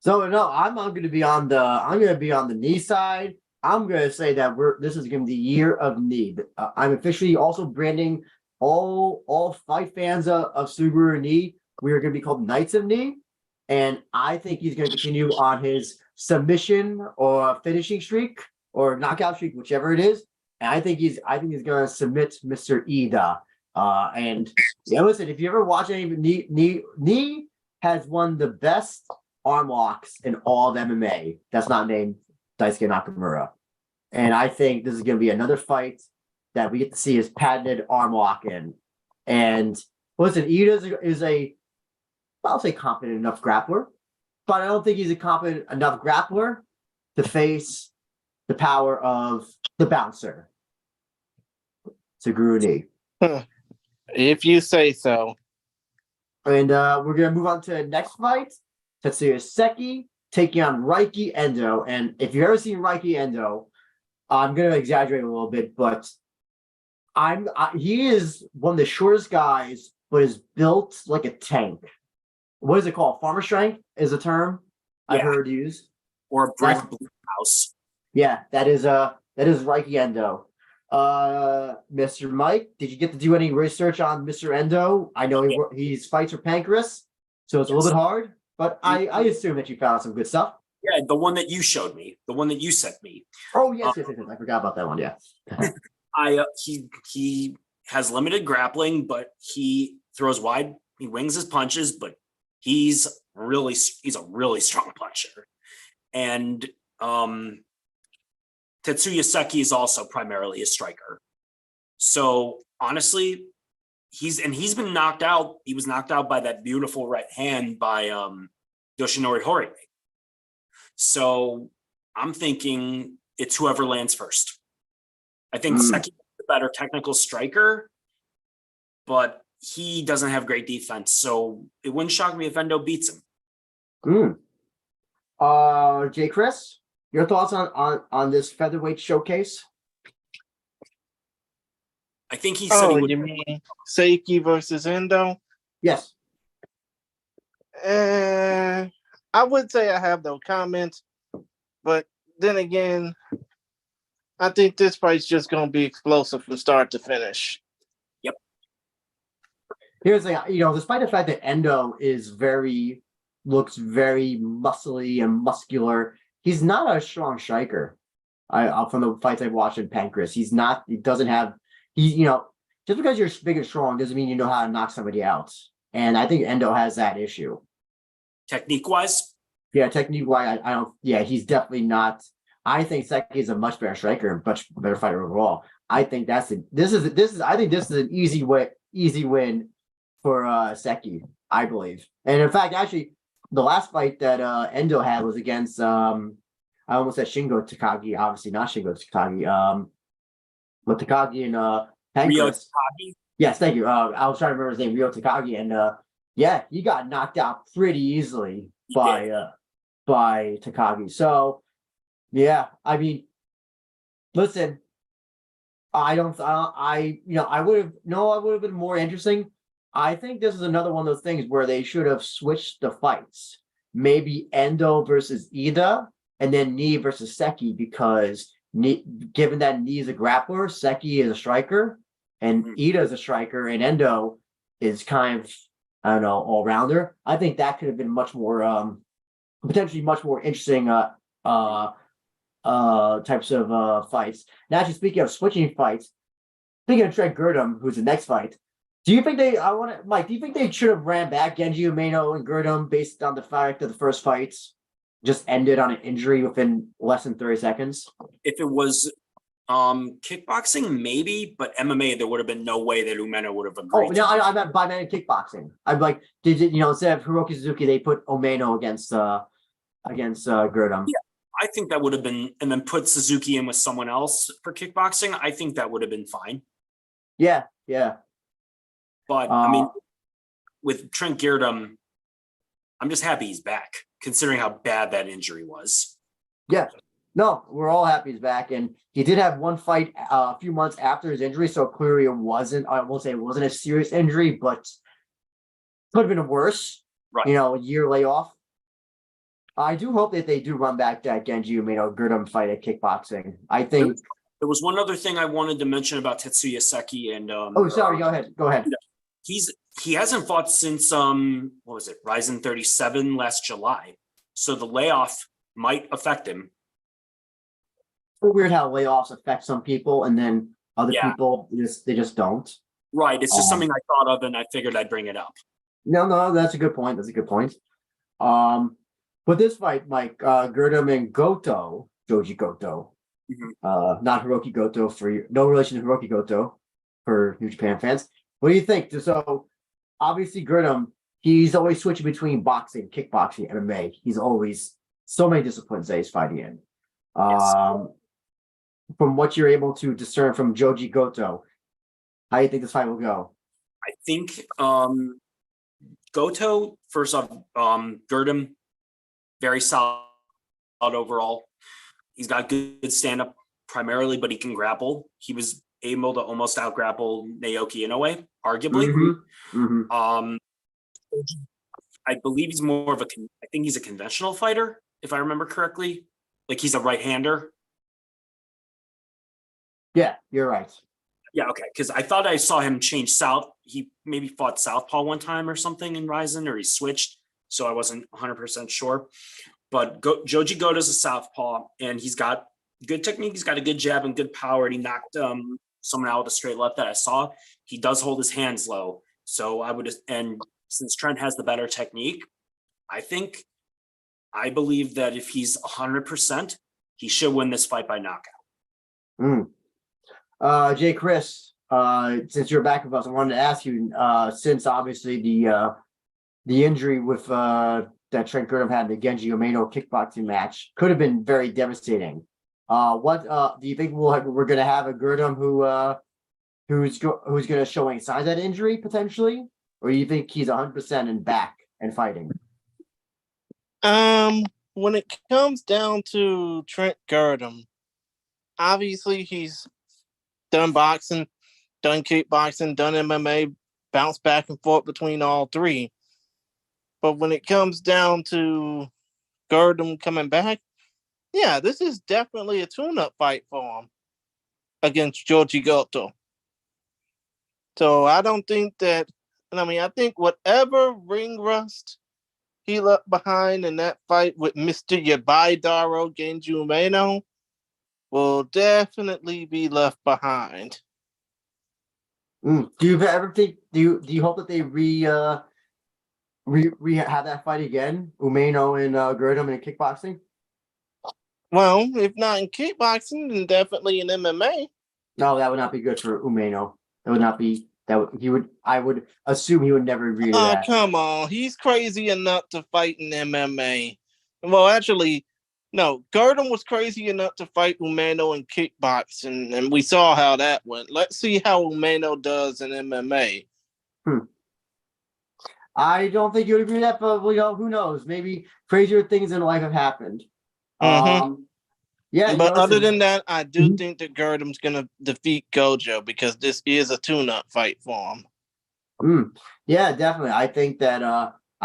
So no, I'm going to be on the Ni side. I'm going to say that this is going to be the year of Ni. I'm officially also branding all fight fans of Suguru Ni. We are going to be called Knights of Ni, and I think he's going to continue on his submission or finishing streak or knockout streak, whichever it is. And I think he's going to submit Mr. Iida. And yeah, listen, if you ever watch any Ni has one of the best arm locks in all of MMA. That's not named Daisuke Nakamura. And I think this is going to be another fight that we get to see his patented arm lock in. And listen, Iida is I'll say competent enough grappler, but I don't think he's a competent enough grappler to face the power of the bouncer, Suguru Ni. If you say so. And we're going to move on to the next fight. Tetsuya Seki taking on Reiki Endo. And if you've ever seen Reiki Endo, I'm going to exaggerate a little bit, but he is one of the shortest guys, but is built like a tank. What is it called? Farmer strength is a term I've heard used. Or a brick house. Yeah, that is Reiki Endo. Mr. Mike, did you get to do any research on Mr. Endo? I know he's fights for Pancrase, so it's a little bit hard. But I assume that you found some good stuff. Yeah, the one that you showed me, the one that you sent me. Oh yes. I forgot about that one. Yeah. He has limited grappling, but he throws wide. He wings his punches, but he's a really strong puncher. And Tetsuya Seki is also primarily a striker. So honestly, he's been knocked out. He was knocked out by that beautiful right hand by Yoshinori Horie. So I'm thinking it's whoever lands first. I think Seki's the better technical striker, but he doesn't have great defense. So it wouldn't shock me if Endo beats him. Jay Chris, your thoughts on this featherweight showcase? I think he said he would. You mean Seiki versus Endo? Yes. I would say I have no comment, but then again, I think this fight's just going to be explosive from start to finish. Yep. Here's the thing, despite the fact that Endo looks very muscly and muscular, he's not a strong striker. From the fights I've watched in Pancras, just because you're big and strong doesn't mean you know how to knock somebody out. And I think Endo has that issue. Technique wise? Yeah, technique wise, he's definitely not. I think Seki is a much better striker and much better fighter overall. I think this is an easy win for Seki, I believe. And in fact, actually, the last fight that Endo had was against I almost said Shingo Takagi, obviously not Shingo Takagi, but Takagi and Pancras. Ryo Takagi? Yes, thank you. I was trying to remember his name, Ryo Takagi, and he got knocked out pretty easily by Takagi. So yeah, I mean, listen, I would have been more interesting. I think this is another one of those things where they should have switched the fights. Maybe Endo versus Ida, and then Nii versus Seki, because given that Nii is a grappler, Seki is a striker, and Ida is a striker, and Endo is kind of, I don't know, all-rounder. I think that could have been much more, potentially much more interesting types of fights. Now, actually, speaking of switching fights, speaking of Trent Girdham, who's the next fight, do you think Mike, do you think they should have ran back Genji Umeno and Girdham based on the fact that the first fights just ended on an injury within less than 30 seconds? If it was kickboxing, maybe, but MMA, there would have been no way that Umeno would have agreed. Oh, no, I meant by man kickboxing. I'm like, instead of Hiroki Suzuki, they put Umeno against Girdham. Yeah, I think that would have been, and then put Suzuki in with someone else for kickboxing. I think that would have been fine. Yeah. But I mean, with Trent Girdham, I'm just happy he's back, considering how bad that injury was. Yeah. No, we're all happy he's back. And he did have one fight a few months after his injury, so clearly I won't say it wasn't a serious injury, but could have been worse. Right. A year layoff. I do hope that they do run back that Genji Umeno Girdham fight at kickboxing. I think there was one other thing I wanted to mention about Tetsuya Seki and sorry, go ahead. He hasn't fought since what was it, Rizin 37 last July. So the layoff might affect him. It's weird how layoffs affect some people and then other people they just don't. Right. It's just something I thought of and I figured I'd bring it up. No, that's a good point. But this fight, Mike, Girdham and Joji Goto, not Hiroki Goto no relation to Hiroki Goto for New Japan fans. What do you think? So obviously Girdham, he's always switching between boxing, kickboxing, MMA. He's always so many disciplines that he's fighting in. From what you're able to discern from Joji Goto, how do you think this fight will go? I think Goto, first off, Girdham, very solid overall. He's got good stand-up primarily, but he can grapple. He was able to almost out-grapple Naoki Inoue, arguably. I believe he's more of I think he's a conventional fighter, if I remember correctly. Like he's a right-hander. Yeah, you're right. Yeah, okay. Because I thought I saw him change south. He maybe fought southpaw one time or something in Rizin, or he switched. So I wasn't 100% sure. But Joji Goto's a southpaw, and he's got good technique. He's got a good jab and good power. And he knocked someone out with a straight left that I saw. He does hold his hands low. So and since Trent has the better technique, I believe that if he's 100%, he should win this fight by knockout. Jay Chris, since you're back with us, I wanted to ask you, since obviously the injury with that Trent Girdham had in the Genji Umeno kickboxing match could have been very devastating. What do you think we're going to have a Girdham who's going to show any signs of that injury potentially, or do you think he's 100% and back and fighting? When it comes down to Trent Girdham, obviously he's done boxing, done kickboxing, done MMA, bounced back and forth between all three. But when it comes down to Girdham coming back, yeah, this is definitely a tune-up fight for him against Georgie Goto. So I don't think that, I think whatever ring rust he left behind in that fight with Mr. Yabaidaro Genji Umeno will definitely be left behind. Do you ever think? Do you hope that they have that fight again, Umeno and Girdham in kickboxing? Well, if not in kickboxing, then definitely in MMA. No, that would not be good for Umeno. That would not be I would assume he would never agree to that. Come on. He's crazy enough to fight in MMA. Well, actually, no. Girdham was crazy enough to fight Umeno in kickboxing, and we saw how that went. Let's see how Umeno does in MMA. I don't think you would agree with that, but who knows? Maybe crazier things in life have happened. Yeah, but other than that, I do think that Girdham's gonna defeat Gojo because this is a tune-up fight for him. Yeah, definitely. I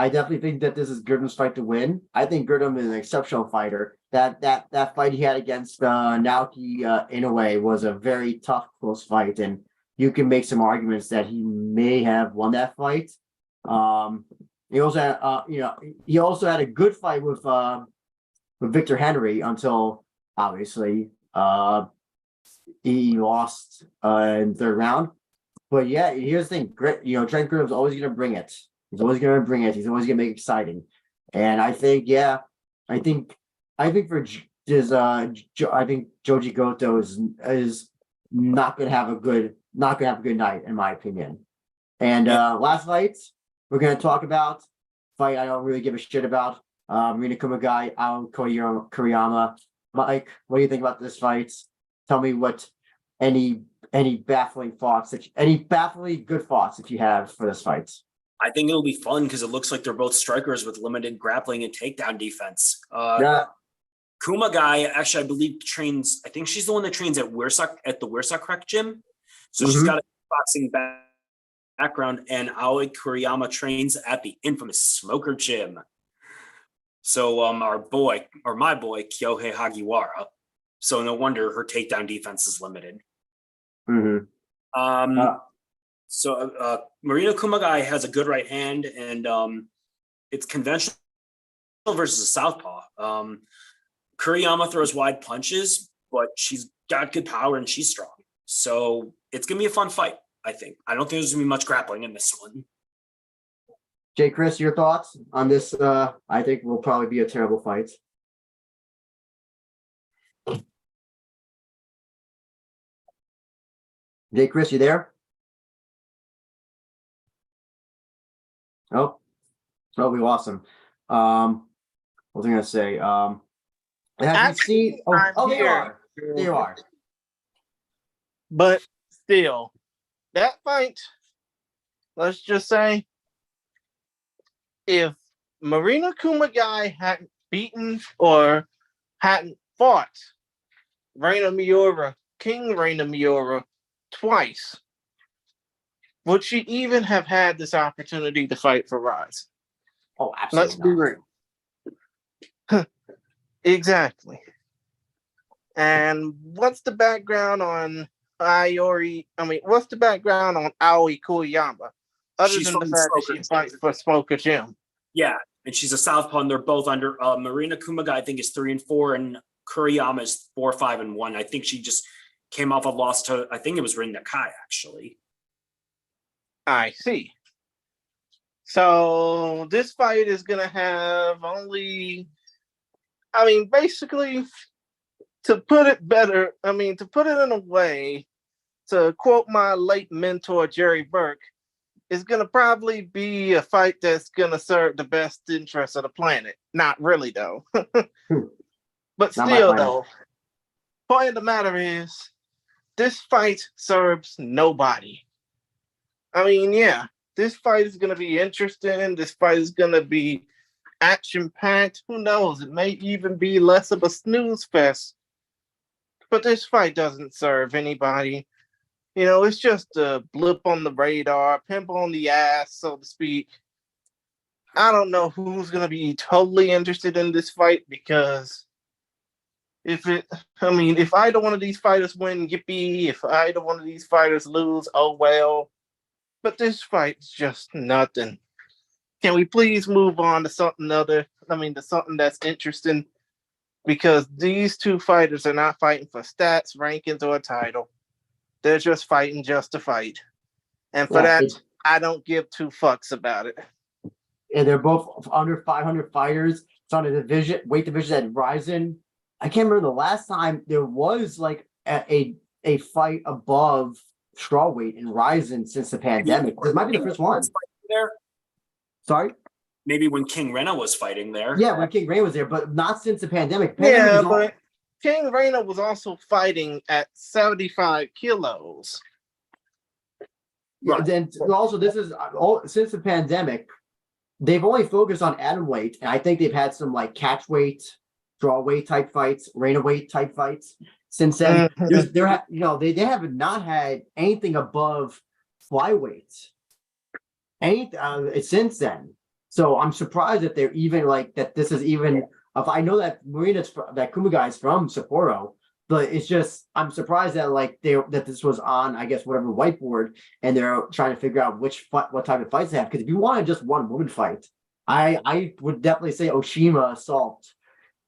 definitely think that this is Girdham's fight to win. I think Girdham is an exceptional fighter. That fight he had against Naoki Inoue was a very tough, close fight, and you can make some arguments that he may have won that fight. He also had a good fight with Victor Henry until obviously he lost in the third round. But yeah, here's the thing. Trent Girdham's always going to bring it. He's always going to bring it. He's always going to make it exciting. And I think for I think Joji Goto is not going to have a good night in my opinion. And last fight we're going to talk about fight I don't really give a shit about. Marina Kumagai, Ao Kuriyama. Mike, what do you think about this fight? Tell me what any baffling thoughts any baffling good thoughts that you have for this fight. I think it'll be fun because it looks like they're both strikers with limited grappling and takedown defense. Kumagai actually, I believe, trains. I think she's the one that trains at the Wirsak Rec gym. So she's got a boxing background, and Aoi Kuriyama trains at the infamous Smoker Gym. So my boy Kyohei Hagiwara. So no wonder her takedown defense is limited. So Marina Kumagai has a good right hand, and it's conventional versus a southpaw. Kuriyama throws wide punches, but she's got good power and she's strong. So it's gonna be a fun fight, I think. I don't think there's gonna be much grappling in this one. Jay, Chris, your thoughts on this? I think will probably be a terrible fight. Jay, Chris, you there? Oh, we lost him. What was I gonna say? Have you seen? Oh, there you are. There you are. But still, that fight, let's just say, if Marina Kumagai hadn't beaten or hadn't fought King Reina Miura twice, would she even have had this opportunity to fight for Rise? Oh, absolutely. Let's be real. Exactly. And what's the background on what's the background on Aoi Kuriyama? Other than the fact that she fights for Smoker Gym. Yeah, and she's a southpaw, and they're both under Marina Kumagai, I think, is 3-4, and Kuriyama is 4-5-1. I think she just came off a loss to, I think it was Rin Nakai, actually. I see. So this fight is gonna have only, basically, to put it in a way, to quote my late mentor Jerry Burke, it's gonna probably be a fight that's gonna serve the best interest of the planet. Not really though. But Not my still plan. though, point of the matter is this fight serves nobody. I mean, yeah, this fight is gonna be interesting. This fight is gonna be action-packed. Who knows? It may even be less of a snooze fest. But this fight doesn't serve anybody. You know, it's just a blip on the radar, pimple on the ass, so to speak. I don't know who's gonna be totally interested in this fight because if either one of these fighters win, yippee. If either one of these fighters lose, oh well. But this fight's just nothing. Can we please move on to something other? To something that's interesting, because these two fighters are not fighting for stats, rankings, or a title. They're just fighting just to fight. And for that, I don't give two fucks about it. And they're both under 500 fighters. It's on a weight division at Rizin. I can't remember the last time there was like a fight above strawweight in Rizin since the pandemic. This might be the first one. There. Sorry? Maybe when King Rena was fighting there. Yeah, when King Rena was there, but not since the pandemic. But King Rena was also fighting at 75 kilos. Yeah, right. Then also this is since the pandemic, they've only focused on atom weight, and I think they've had some like catch weight, draw weight type fights, Rena weight type fights. Since then, they have not had anything above flyweight. Since then. So I'm surprised that they're even like that. This is even. If I know that that Kumagai is from Sapporo, but it's just I'm surprised that that this was on, I guess, whatever whiteboard, and they're trying to figure out what type of fights they have. Because if you want just one woman fight, I would definitely say Oshima Assault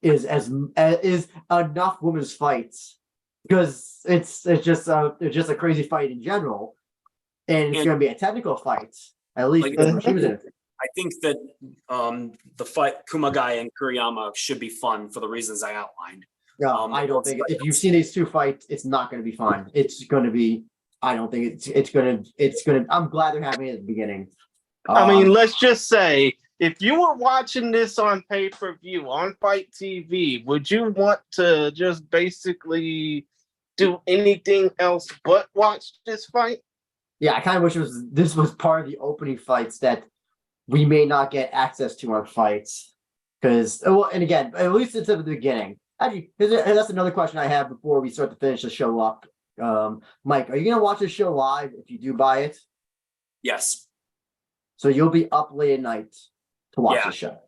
is enough women's fights, because it's just a crazy fight in general, and it's going to be a technical fight at least. Oshima's in it. I think that the fight Kumagai and Kuriyama should be fun for the reasons I outlined. No, I don't think if you've seen these two fights, it's not going to be fun. It's going to be. I don't think it's going to. I'm glad they're having it at the beginning. Let's just say if you were watching this on pay-per-view on Fight TV, would you want to just basically do anything else but watch this fight? Yeah, I kind of wish this was part of the opening fights that we may not get access to our fights, because and again, at least it's at the beginning. Actually, that's another question I have before we start to finish the show up. Mike, are you gonna watch the show live if you do buy it? Yes. So you'll be up late at night to watch the show.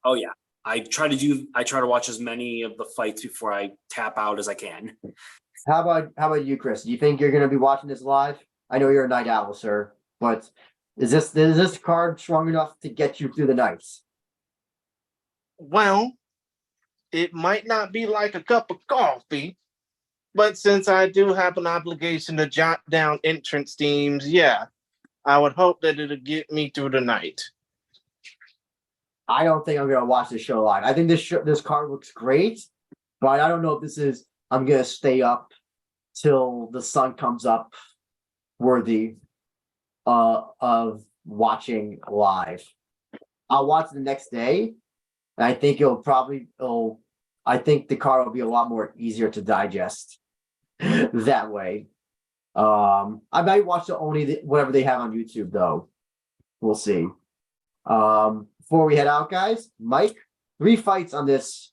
Oh yeah. I try to watch as many of the fights before I tap out as I can. How about you, Chris? Do you think you're gonna be watching this live? I know you're a night owl, sir, but is this card strong enough to get you through the nights? Well, it might not be like a cup of coffee, but since I do have an obligation to jot down entrance themes, yeah, I would hope that it'll get me through the night. I don't think I'm gonna watch this show live. I think this card looks great, but I don't know if I'm gonna stay up till the sun comes up worthy of watching live. I'll watch the next day, and I think I think the card will be a lot more easier to digest that way. I might watch whatever they have on YouTube though. We'll see. Before we head out, guys, Mike, 3 fights on this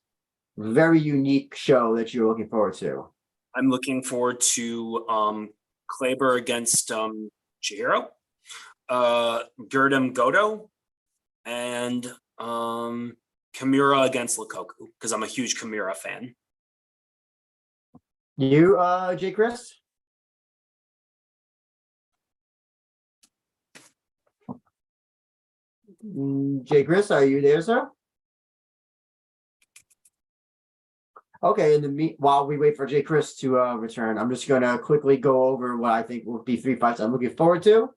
very unique show that you're looking forward to. I'm looking forward to Kleber against Chihiro, Gerdem Goto, and Kimura against Lukaku, because I'm a huge Kimura fan. You, J. Chris? J. Chris, are you there, sir? Okay, while we wait for J. Chris to return, I'm just gonna quickly go over what I think will be 3 fights I'm looking forward to.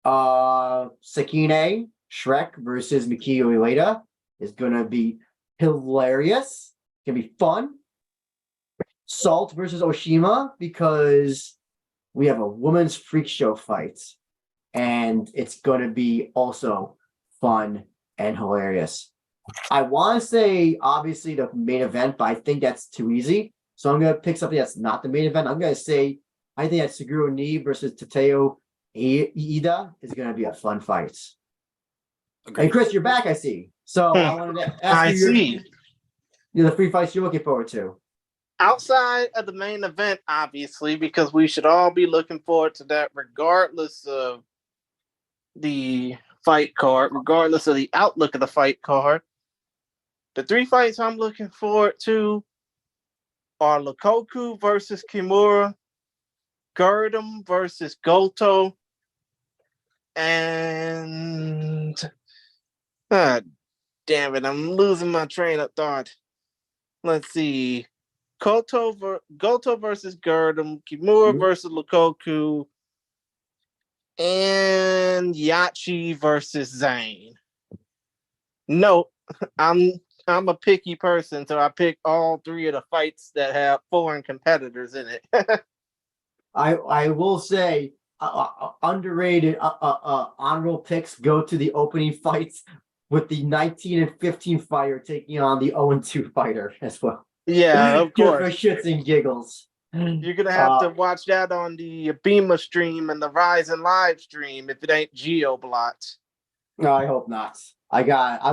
Sakine Shrek versus Mikiyo Ueda is gonna be hilarious. It's gonna be fun. Salt versus Oshima, because we have a women's freak show fight, and it's going to be also fun and hilarious. I want to say obviously the main event, but I think that's too easy. So I'm going to pick something that's not the main event. I'm going to say I think that Seguro Ni versus Tateo Iida is going to be a fun fight. Agreed. And Chris, you're back, I see. So I wanted to ask I you see. the free fights you're looking forward to. Outside of the main event, obviously, because we should all be looking forward to that regardless of the fight card, regardless of the outlook of the fight card. The 3 fights I'm looking forward to are Lukaku versus Kimura, Girdham versus Goto, and damn it, I'm losing my train of thought. Let's see. Goto versus Girdham, Kimura versus Lukaku, and Yachi versus Zayn. No, I'm a picky person, so I pick all 3 of the fights that have foreign competitors in it. I will say underrated honorable picks go to the opening fights with the 19 and 15 fighter taking on the 0 and 2 fighter as well. Yeah, of Just for course. shits and giggles. You're gonna have to watch that on the Beamer stream and the Rizin live stream if it ain't GeoBlot. No, I hope not. I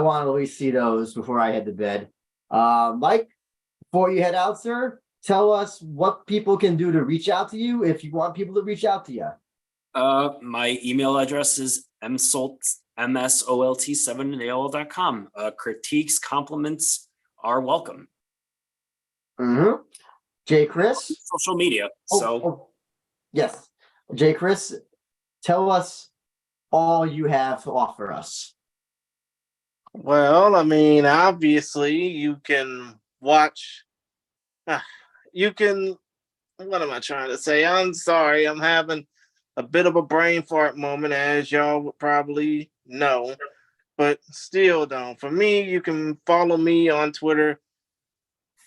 want to at least see those before I head to bed. Mike, before you head out, sir, tell us what people can do to reach out to you if you want people to reach out to you. My email address is msolt7@aol.com. Critiques, compliments are welcome. Mm-hmm. Jay Chris? Social media. Yes. Jay Chris, tell us all you have to offer us. Well, I mean, obviously, you can watch. You can. What am I trying to say? I'm sorry. I'm having a bit of a brain fart moment, as y'all would probably know. But still, don't. For me, you can follow me on Twitter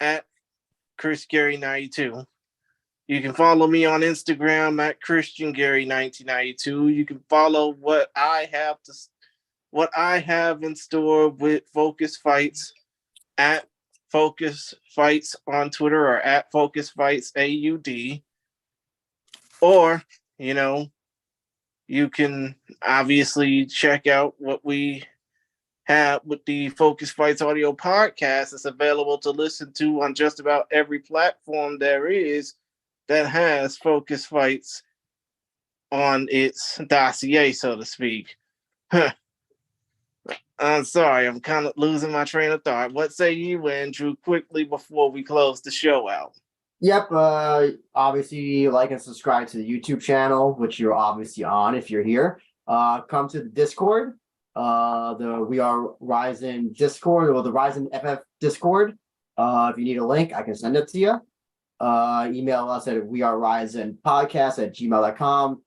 at ChrisGary92. You can follow me on Instagram at ChristianGary1992. You can follow what I have in store with Focus Fights at Focus Fights on Twitter or at Focus Fights AUD. Or, you can obviously check out what we have with the Focus Fights audio podcast. It's available to listen to on just about every platform there is that has Focus Fights on its dossier, so to speak. I'm sorry, I'm kind of losing my train of thought. What say you, Andrew, quickly before we close the show out? Yep. Obviously, like and subscribe to the YouTube channel, which you're obviously on if you're here. Come to the Discord. The We Are Rizin Discord or the Rizin FF Discord. If you need a link, I can send it to you. Email us at weareRizinPodcast@gmail.com.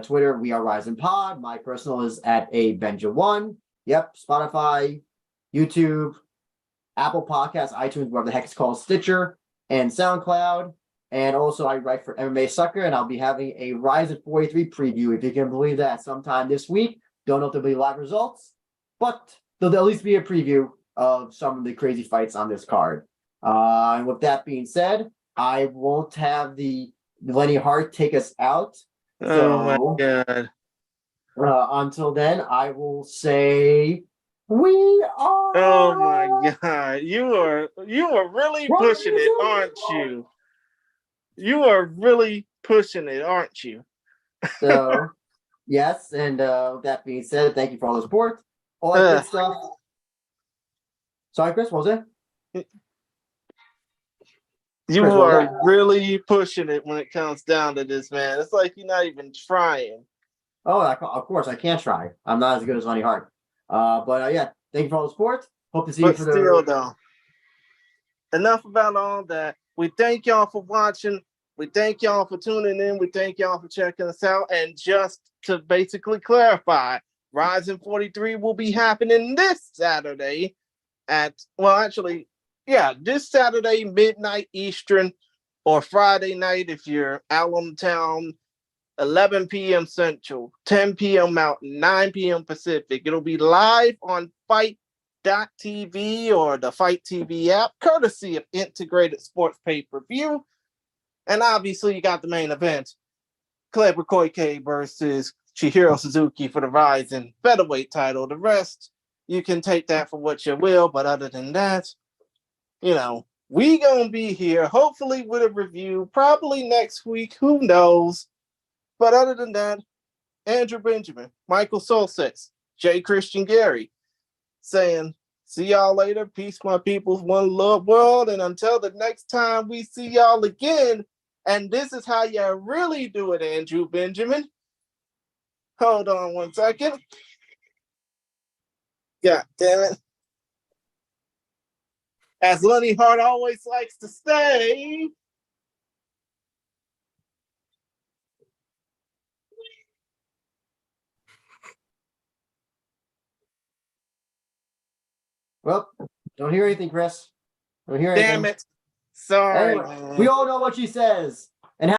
Twitter, We Are Rizin Pod. My personal is at abenja1. Yep, Spotify, YouTube, Apple Podcasts, iTunes, whatever the heck it's called, Stitcher, and SoundCloud. And also I write for MMA Sucker, and I'll be having a Rizin 43 preview, if you can believe that, sometime this week. Don't know if there'll be live results, but there'll at least be a preview of some of the crazy fights on this card. And with that being said, I won't have the Lenny Hart take us out. Oh my God. Until then, I will say we are. Oh my God. You are really pushing it, aren't you? You are really pushing it, aren't you? So, yes, and with that being said, thank you for all the support. All that good stuff. Sorry, Chris, what was it? You Chris, are really pushing it when it comes down to this, man. It's like you're not even trying. Oh, of course, I can't try. I'm not as good as Lenny Hart. But yeah, thank you for all the support. Hope to see you for still, though, enough about all that. We thank y'all for watching. We thank y'all for tuning in. We thank y'all for checking us out. And just to basically clarify, Rizin 43 will be happening this Saturday this Saturday, midnight Eastern, or Friday night if you're out on the town 11 p.m. Central, 10 p.m. Mountain, 9 p.m. Pacific. It'll be live on Fight.tv or the Fight TV app, courtesy of Integrated Sports Pay-Per-View. And obviously, you got the main event, Kleber Koike versus Chihiro Suzuki for the Rizin featherweight title. The rest, you can take that for what you will. But other than that, we gonna be here, hopefully with a review, probably next week. Who knows? But other than that, Andrew Benjamin, Michael Solsets, J. Christian Gary, saying, see y'all later. Peace, my peoples, one love world. And until the next time we see y'all again, and this is how you really do it, Andrew Benjamin. Hold on one second. God damn it. As Lenny Hart always likes to say, Well, don't hear anything, Chris. Don't hear anything. damn it. Sorry, Anyway, we all know what she says.